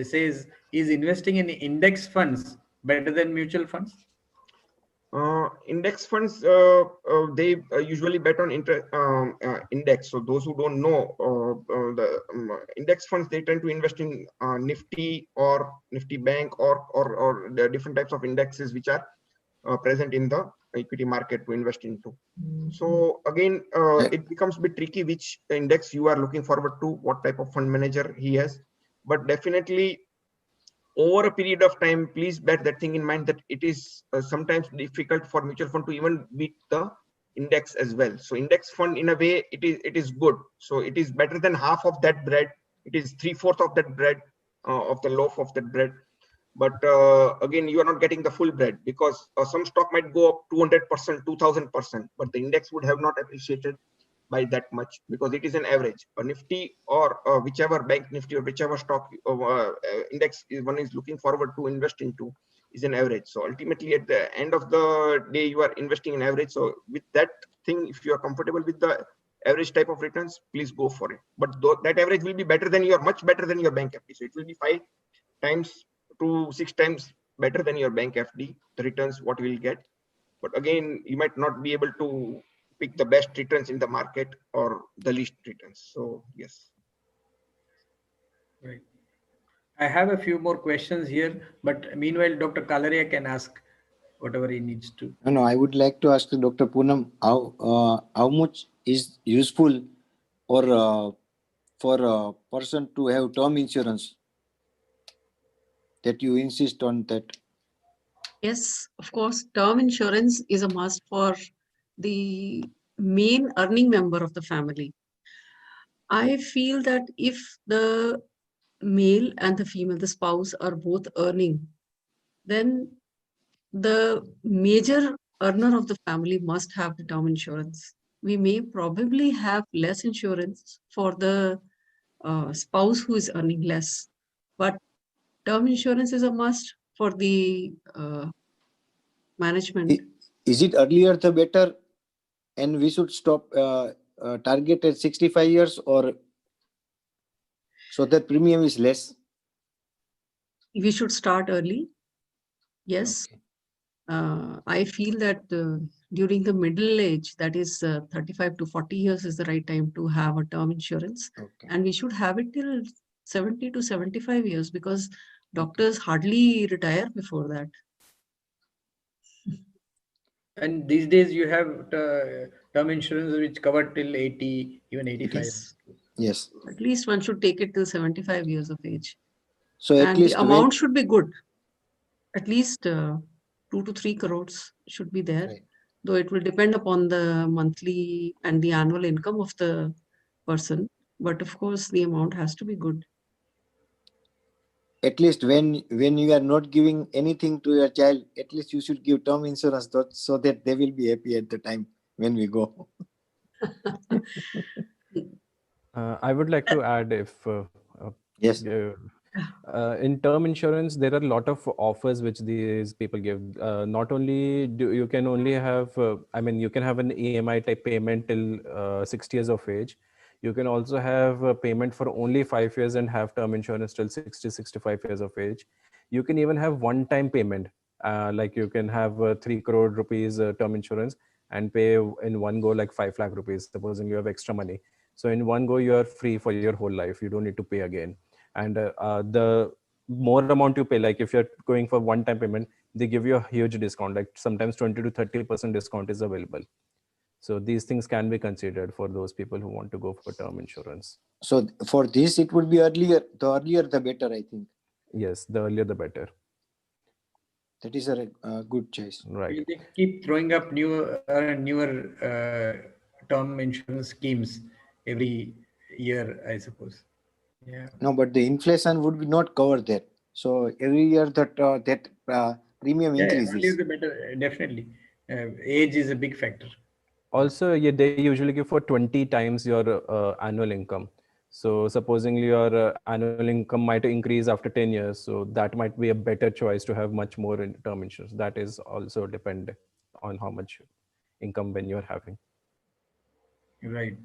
says, is investing in index funds better than mutual funds? Index funds, they usually bet on index. So those who don't know, the index funds, they tend to invest in Nifty or Nifty Bank or the different types of indexes which are present in the equity market to invest into. So again, it becomes a bit tricky which index you are looking forward to, what type of fund manager he has. But definitely, over a period of time, please bear that thing in mind that it is sometimes difficult for mutual fund to even beat the index as well. So index fund, in a way, it is good. So it is better than half of that bread. It is 3/4 of that bread, of the loaf of that bread. But again, you are not getting the full bread because some stock might go up 200%, 2000%, but the index would have not appreciated by that much because it is an average. A Nifty or whichever bank Nifty or whichever stock index one is looking forward to invest into is an average. So ultimately, at the end of the day, you are investing in average. So with that thing, if you are comfortable with the average type of returns, please go for it. But that average will be better than much better than your bank FD. So it will be 5 times to 6 times better than your bank FD, the returns what you will get. But again, you might not be able to pick the best returns in the market or the least returns. So yes. Right. I have a few more questions here, but meanwhile, Dr. Kalaria can ask whatever he needs to. No, I would like to ask Dr. Poonam how much is useful or for a person to have term insurance, that you insist on that. Yes, of course, term insurance is a must for the main earning member of the family. I feel that if the male and the female, the spouse, are both earning, then the major earner of the family must have the term insurance. We may probably have less insurance for the spouse who is earning less, but term insurance is a must for the management. Is it earlier the better, and we should stop target at 65 years, or so that premium is less? We should start early. Yes. Okay. I feel that during the middle age, that is 35 to 40 years, is the right time to have a term insurance. Okay. And we should have it till 70 to 75 years because doctors hardly retire before that. And these days you have term insurance which cover till 80, even 85. Yes. At least one should take it till 75 years of age. So at and least the amount should be good. At least 2 to 3 crores should be there. Right. Though it will depend upon the monthly and the annual income of the person. But of course, the amount has to be good. At least when you are not giving anything to your child, at least you should give term insurance so that they will be happy at the time when we go. I would like to add if Yes. in term insurance, there are a lot of offers which these people give. Not only do you can only have, you can have an EMI type payment till 60 years of age. You can also have a payment for only 5 years and have term insurance till 60, 65 years of age. You can even have one-time payment Like you can have 3 crore rupees term insurance and pay in one go like 5 lakh rupees, supposing you have extra money. So in one go, you are free for your whole life. You don't need to pay again. And the more amount you pay, like if you're going for one-time payment, they give you a huge discount, like sometimes 20 to 30% discount is available. So these things can be considered for those people who want to go for term insurance. So for this, it would be earlier. The earlier, the better, I think. Yes, the earlier the better. That is a good choice. Right. They keep throwing up newer term insurance schemes every year, I suppose. Yeah. No, but the inflation would be not cover that. So every year that premium Yeah, increases. earlier the better, definitely. Age is a big factor. Also, yeah, they usually give for 20 times your annual income. So supposing your annual income might increase after 10 years, so that might be a better choice to have much more in term insurance. That is also depend on how much income when you're having. Right.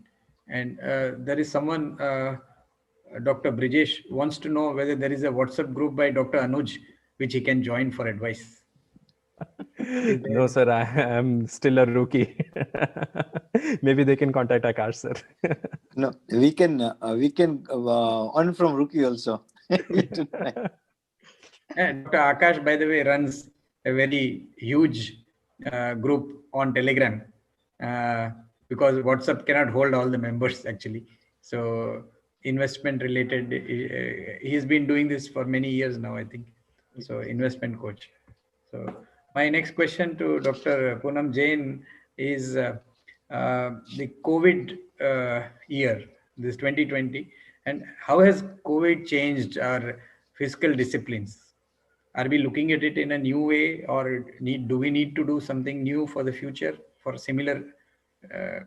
And there is someone, Dr. Brijesh, wants to know whether there is a WhatsApp group by Dr. Anuj, which he can join for advice. No, sir, I am still a rookie. Maybe they can contact Akash, sir. No, we can earn from rookie also. And Dr. Akash, by the way, runs a very huge group on Telegram because WhatsApp cannot hold all the members actually. So investment related, he's been doing this for many years now, I think. So investment coach. So my next question to Dr. Poonam Jain is the COVID year, this 2020, and how has COVID changed our fiscal disciplines? Are we looking at it in a new way, or do we need to do something new for the future for similar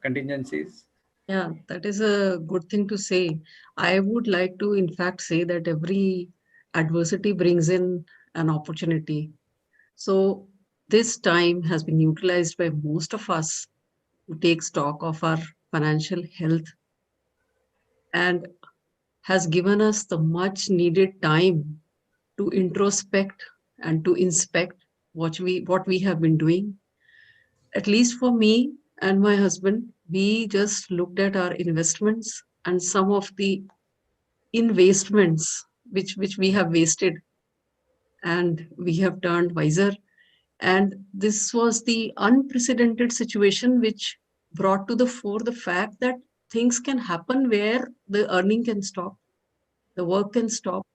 contingencies? Yeah, that is a good thing to say. I would like to, in fact, say that every adversity brings in an opportunity. So this time has been utilized by most of us to take stock of our financial health and has given us the much needed time to introspect and to inspect what we have been doing. At least for me and my husband, we just looked at our investments and some of the investments which we have wasted, and we have turned wiser. And this was the unprecedented situation which brought to the fore the fact that things can happen where the earning can stop, the work can stop.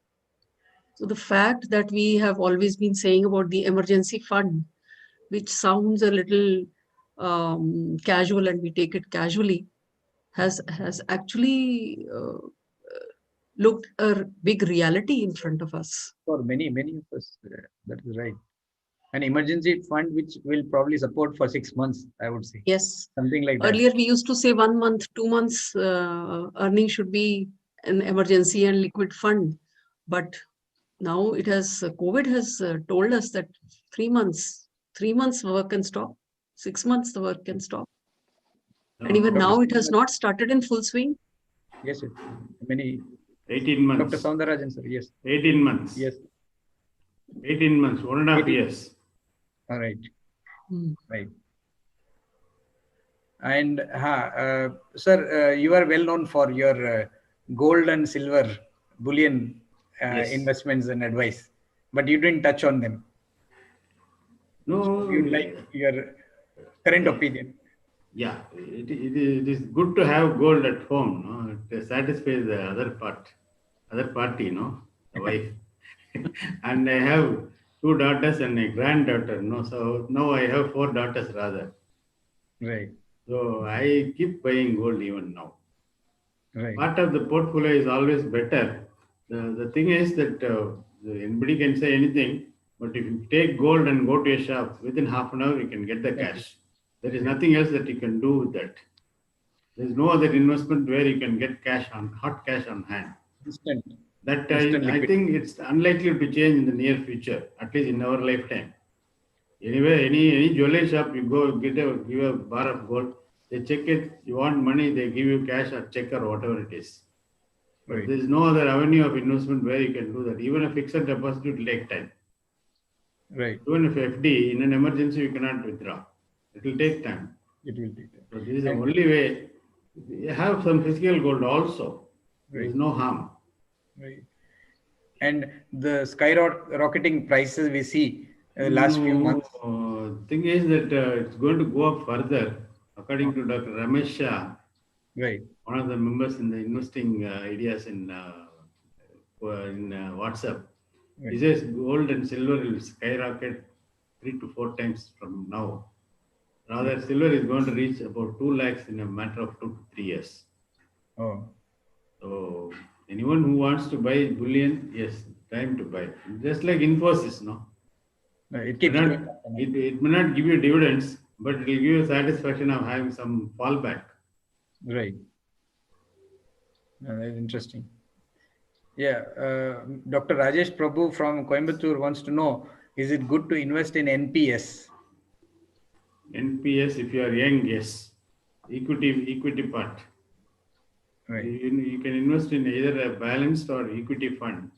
So the fact that we have always been saying about the emergency fund, which sounds a little casual and we take it casually, has actually looked a big reality in front of us. For many of us, that is right. An emergency fund which will probably support for 6 months, I would say. Yes. Something like that. Earlier, we used to say 1 month, 2 months earning should be an emergency and liquid fund. But now it has, COVID has told us that 3 months, 3 months work can stop, 6 months the work can stop. And even now it has not started in full swing. Yes, sir. Many. 18 months. Dr. Saundarajan, sir, yes. 18 months. Yes. 18 months, 1.5 years. All right. Right. And sir, you are well known for your gold and silver bullion Yes. investments and advice, but you didn't touch on them. No. So you'd like your current opinion. Yeah, it is good to have gold at home. No? It satisfies the other party, no, the wife. And I have 2 daughters and a granddaughter. No, so now I have 4 daughters rather. Right. So I keep buying gold even now. Right. Part of the portfolio is always better. The thing is that anybody can say anything, but if you take gold and go to a shop, within half an hour you can get the cash. There is nothing else that you can do with that. There is no other investment where you can get hot cash on hand. Instant. That Instant I think it's unlikely to change in the near future, at least in our lifetime. Anyway, any jewelry shop you go, give a bar of gold, they check it, you want money, they give you cash or check or whatever it is. But Right. there is no other avenue of investment where you can do that. Even a fixed deposit will take time. Right. Even if FD, in an emergency, you cannot withdraw. It will take time. It will take time. So this is the And- only way. You have some physical gold also. There is Right. no harm. Right. And the skyrocketing prices we see last few months. Thing is that it's going to go up further. According to Dr. Ramesh Shah, Right. one of the members in the investing ideas in WhatsApp, he Right. says gold and silver will skyrocket 3 to 4 times from now. Rather, silver is going to reach about 2 lakhs in a matter of 2 to 3 years. Oh. So anyone who wants to buy bullion, yes, time to buy. Just like Infosys, no? It May keeps not, going up and up. it may not give you dividends, but it will give you satisfaction of having some fallback. Right. That's interesting. Yeah. Dr. Rajesh Prabhu from Coimbatore wants to know, is it good to invest in NPS? NPS, if you are young, yes. Equity part. Right. You can invest in either a balanced or equity fund,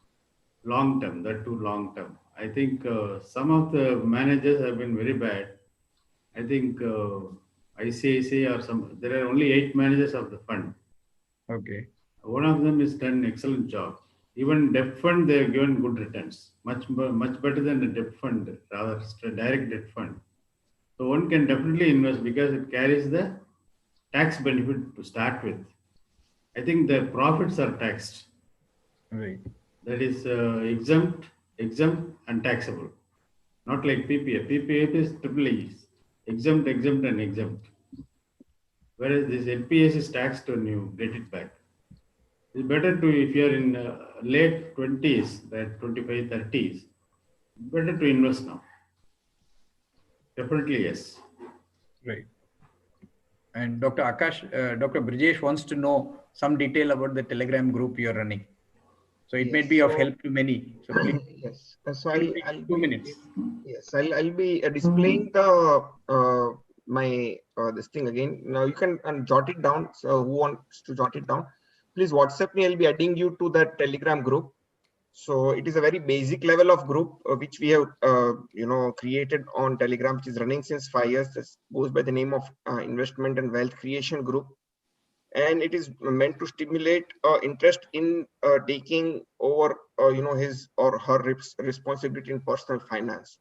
long term, that too long term. I think some of the managers have been very bad. I think ICICI or there are only 8 managers of the fund. Okay. One of them has done an excellent job. Even debt fund, they have given good returns, much better than the debt fund, rather direct debt fund. So one can definitely invest because it carries the tax benefit to start with. I think the profits are taxed. Right. That is exempt, and taxable. Not like PPF. PPF is triple E's, exempt, and exempt. Whereas this NPS is taxed when you get it back. It's better to, if you're in late 20s, that 25, 30s, better to invest now. Definitely, yes. Right. And Dr. Akash, Dr. Brijesh wants to know some detail about the Telegram group you're running. So it may Yes, be of so- help to many. So please. Yes. So I'll 2 be, minutes. yes, I'll be displaying the my this thing again. Now you can jot it down. So who wants to jot it down? Please WhatsApp me. I'll be adding you to that Telegram group. So it is a very basic level of group which we have created on Telegram, which is running since 5 years. This goes by the name of Investment and Wealth Creation Group, and it is meant to stimulate interest in taking over his or her responsibility in personal finance.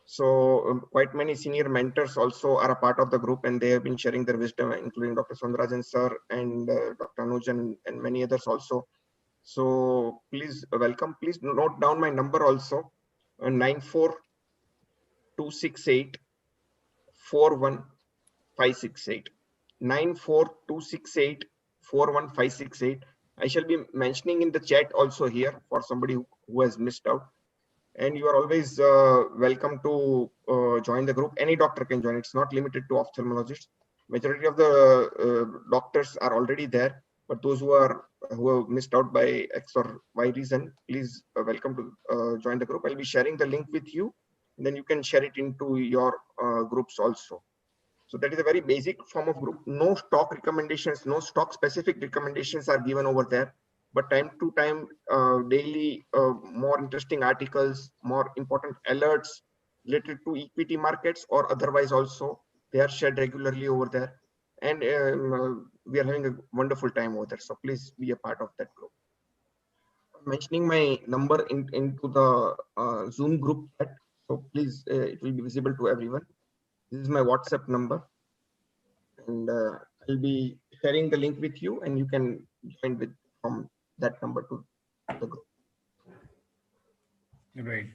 So quite many senior mentors also are a part of the group, and they have been sharing their wisdom, including Dr. Saundarajan sir and Dr. Anuj and many others also. So please welcome. Please note down my number also, 94268 41568. 94268 41568. I shall be mentioning in the chat also here for somebody who has missed out. And you are always welcome to join the group. Any doctor can join. It's not limited to ophthalmologists. Majority of the doctors are already there, but those who have missed out by X or Y reason, please welcome to join the group. I'll be sharing the link with you. Then you can share it into your groups also. So that is a very basic form of group. No stock recommendations, no stock specific recommendations are given over there. But time to time, daily, more interesting articles, more important alerts related to equity markets or otherwise also, they are shared regularly over there. And we are having a wonderful time over there. So please be a part of that group. I'm mentioning my number into the Zoom group chat. So please, it will be visible to everyone. This is my WhatsApp number, and I'll be sharing the link with you, and you can join with from that number to the group. Right.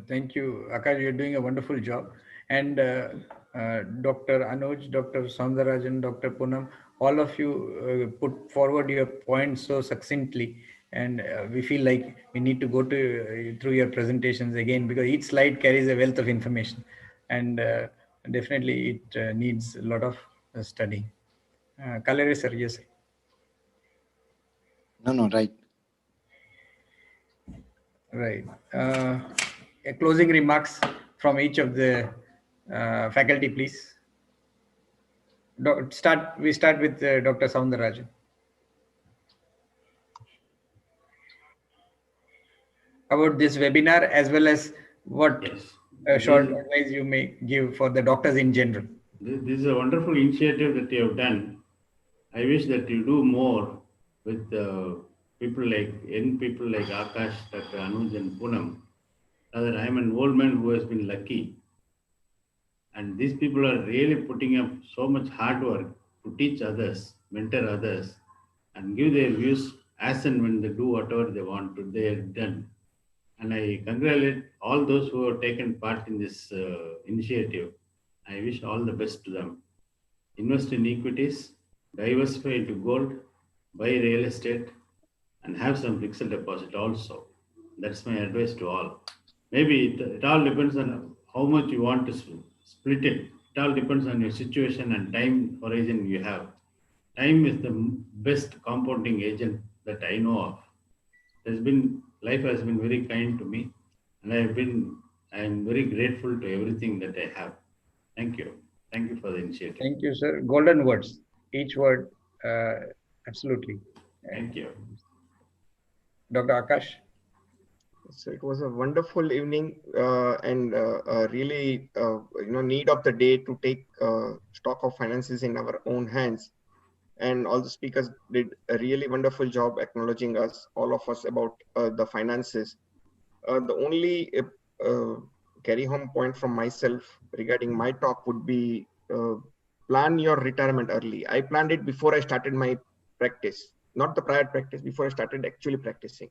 Thank you, Akash. You're doing a wonderful job. And Dr. Anuj, Dr. Saundarajan, Dr. Poonam, all of you put forward your points so succinctly. And we feel like we need to go through your presentations again, because each slide carries a wealth of information. And definitely it needs a lot of studying. Kalere sir, yes, sir. No, right. Right. Closing remarks from each of the faculty, please. We start with Dr. Saundarajan. About this webinar, as well as What Yes. short advice you may give for the doctors in general? This is a wonderful initiative that you have done. I wish that you do more with young people like Akash, Dr. Anuj, and Poonam. Rather, I am an old man who has been lucky, and these people are really putting up so much hard work to teach others, mentor others, and give their views as and when they do whatever they want to. They are done, and I congratulate all those who have taken part in this initiative. I wish all the best to them. Invest in equities, diversify into gold, buy real estate, and have some fixed deposit also. That's my advice to all. Maybe it all depends on how much you want to split it. It all depends on your situation and time horizon you have. Time is the best compounding agent that I know of. Life has been very kind to me, and I am very grateful to everything that I have. Thank you. Thank you for the initiative. Thank you, sir. Golden words. Each word, absolutely. Thank you. Dr. Akash. So it was a wonderful evening and really, need of the day to take stock of finances in our own hands. And all the speakers did a really wonderful job acknowledging us, all of us, about the finances. The only carry home point from myself regarding my talk would be plan your retirement early. I planned it before I started my practice, not the prior practice, before I started actually practicing.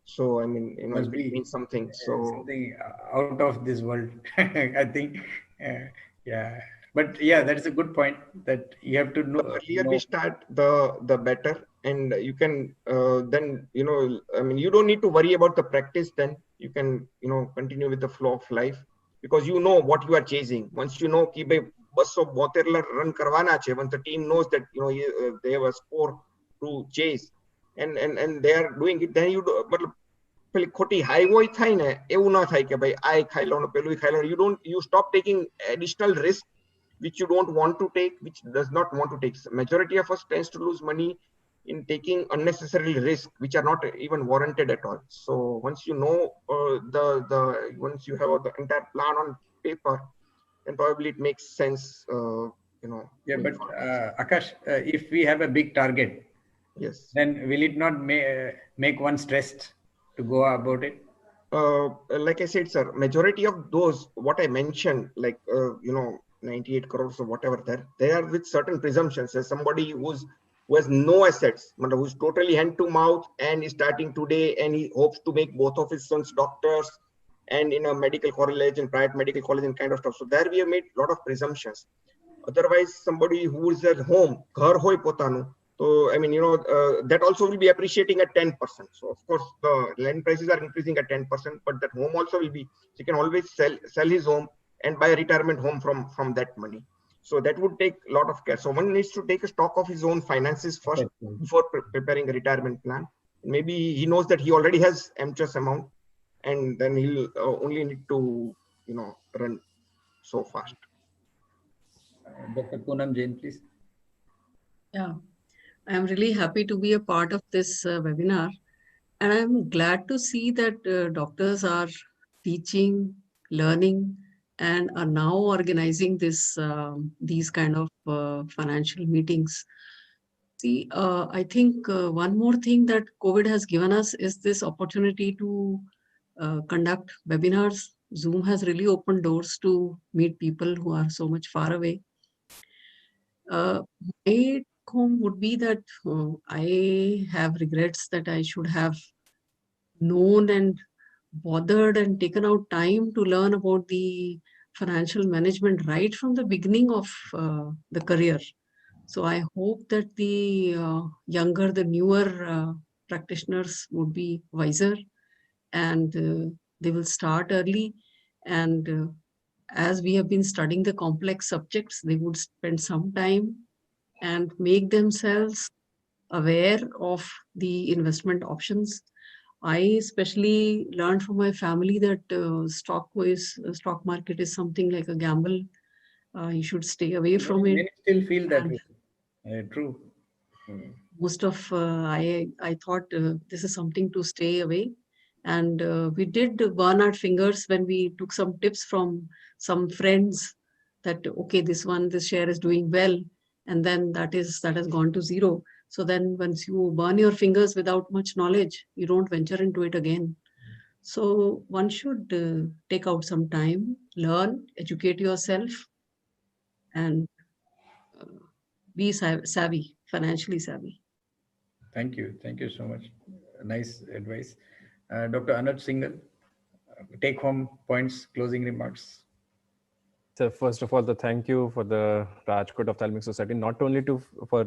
So, I mean, Must it means something. So something out of this world, I think. Yeah. But yeah, that's a good point that you have to know. The earlier we start, the better. And you can then, you don't need to worry about the practice then. You can, continue with the flow of life because you know what you are chasing. Once you know, ki bhai 272 run karwana che, once the team knows that, they have a score to chase and they are doing it, then you do, પેલી ખોટી high વોય થાય ને એવું ના થાય કે ભાઈ આ ખાઈ લો ને પેલું ખાઈ લો. You stop taking additional risk which you don't want to take, which does not want to take. Majority of us tends to lose money in taking unnecessary risk which are not even warranted at all. So once you know once you have the entire plan on paper, then probably it makes sense. Yeah, but Akash, if we have a big target, yes, then will it not make one stressed to go about it? Like I said, sir, majority of those what I mentioned, like 98 crores or whatever, they are with certain presumptions. As somebody who has no assets, who's totally hand to mouth and is starting today, and he hopes to make both of his sons doctors and in a medical college and private medical college and kind of stuff. So there we have made a lot of presumptions. Otherwise, somebody who is at home, ghar hoy potanu. So, I mean, that also will be appreciating at 10%. So, of course, the land prices are increasing at 10%, but that home also will be, he can always sell his home and buy a retirement home from that money. So that would take a lot of care. So one needs to take a stock of his own finances first before preparing a retirement plan. Maybe he knows that he already has ambitious amount, and then he'll only need to, run so fast. Dr. Poonam, Jain, please. Yeah. I am really happy to be a part of this webinar, and I'm glad to see that doctors are teaching, learning, and are now organizing these kind of financial meetings. See, I think one more thing that COVID has given us is this opportunity to conduct webinars. Zoom has really opened doors to meet people who are so much far away. My home would be that I have regrets that I should have known and bothered and taken out time to learn about the financial management right from the beginning of the career. So I hope that the younger, the newer practitioners would be wiser, and they will start early. And as we have been studying the complex subjects, they would spend some time and make themselves aware of the investment options. I especially learned from my family that stock market is something like a gamble. You should stay away from it. Many still feel that way. True. Most of I thought this is something to stay away. And we did burn our fingers when we took some tips from some friends that, okay, this share is doing well. And then that has gone to zero. So then once you burn your fingers without much knowledge, you don't venture into it again. So one should take out some time, learn, educate yourself, and be savvy, financially savvy. Thank you. Thank you so much. Nice advice. Dr. Anuj Singhal, take home points, closing remarks. So first of all, the thank you for the Rajkot Ophthalmic Society, not only for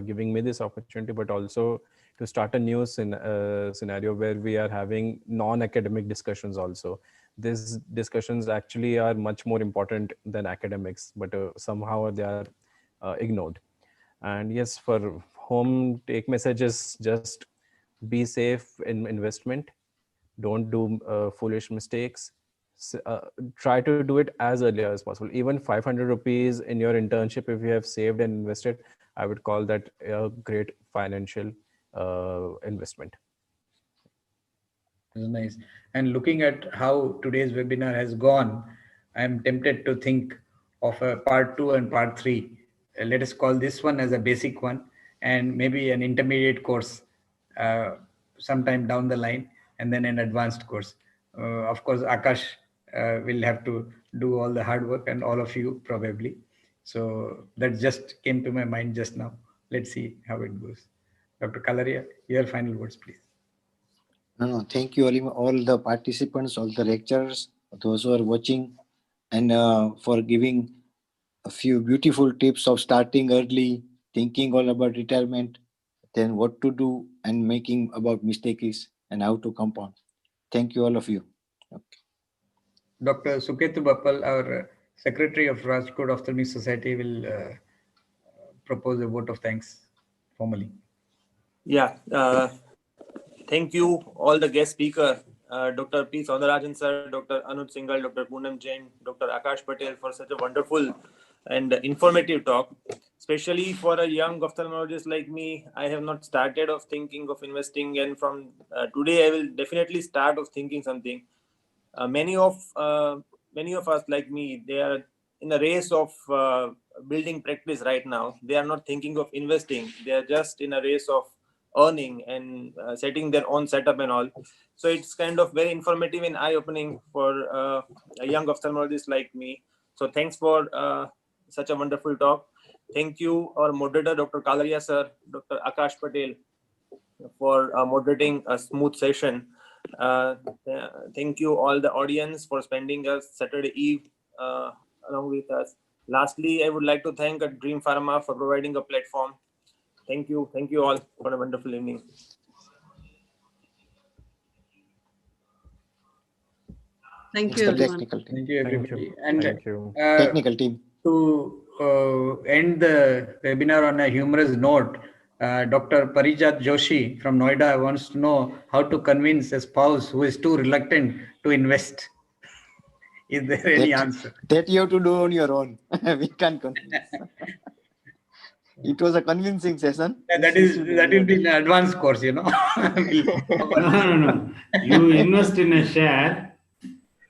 giving me this opportunity, but also to start a new scenario where we are having non-academic discussions also. These discussions actually are much more important than academics, but somehow they are ignored. And yes, for home take messages, just be safe in investment. Don't do foolish mistakes. Try to do it as early as possible. Even 500 rupees in your internship, if you have saved and invested, I would call that a great financial investment. Nice. And looking at how today's webinar has gone, I'm tempted to think of a part 2 and part 3. Let us call this one as a basic one and maybe an intermediate course sometime down the line, and then an advanced course. Of course, Akash will have to do all the hard work, and all of you probably. So that just came to my mind just now. Let's see how it goes. Dr. Kalaria, your final words, please. No, thank you all the participants, all the lecturers, those who are watching, and for giving a few beautiful tips of starting early, thinking all about retirement, then what to do, and making about mistakes and how to compound. Thank you, all of you. Okay. Dr. Suketu Bappal, our Secretary of Rajkot Ophthalmic Society, will propose a vote of thanks formally. Yeah. Thank you, all the guest speaker, Dr. P. Saundarajan sir, Dr. Anuj Singhal, Dr. Poonam Jain, Dr. Akash Patel for such a wonderful and informative talk. Especially for a young ophthalmologist like me, I have not started of thinking of investing, and from today I will definitely start of thinking something. Many of us like me, they are in a race of building practice right now. They are not thinking of investing. They are just in a race of earning and setting their own setup and all. So it's kind of very informative and eye-opening for a young ophthalmologist like me. So thanks for such a wonderful talk. Thank you, our moderator, Dr. Kalaria sir, Dr. Akash Patel, for moderating a smooth session. Thank you all the audience for spending a Saturday Eve along with us. Lastly, I would like to thank Dream Pharma for providing a platform. Thank you all for a wonderful evening. Thank you, everyone. Technical team. Thank you, everybody. Thank you. And Thank you. Technical team. To end the webinar on a humorous note, Dr. Parijat Joshi from Noida wants to know how to convince a spouse who is too reluctant to invest. Is there any answer? That you have to do on your own. We can't convince. It was a convincing session. Yeah, that will be an advanced course, you know. No. You invest in a share.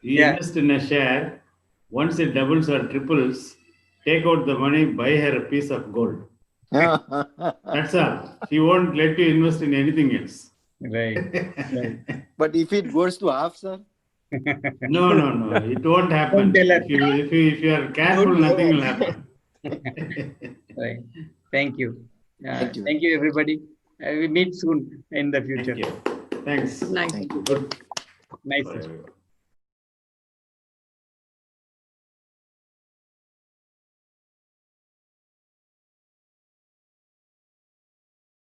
Invest in a share. Once it doubles or triples, take out the money, buy her a piece of gold. That's all. She won't let you invest in anything else. Right. But if it goes to half, sir? No. It won't happen. If you are careful, nothing will happen. Right. Thank you. Thank you. Thank you, everybody. We meet soon in the future. Thank you. Thanks. Good night. Thank you. Good. Nice. For everyone.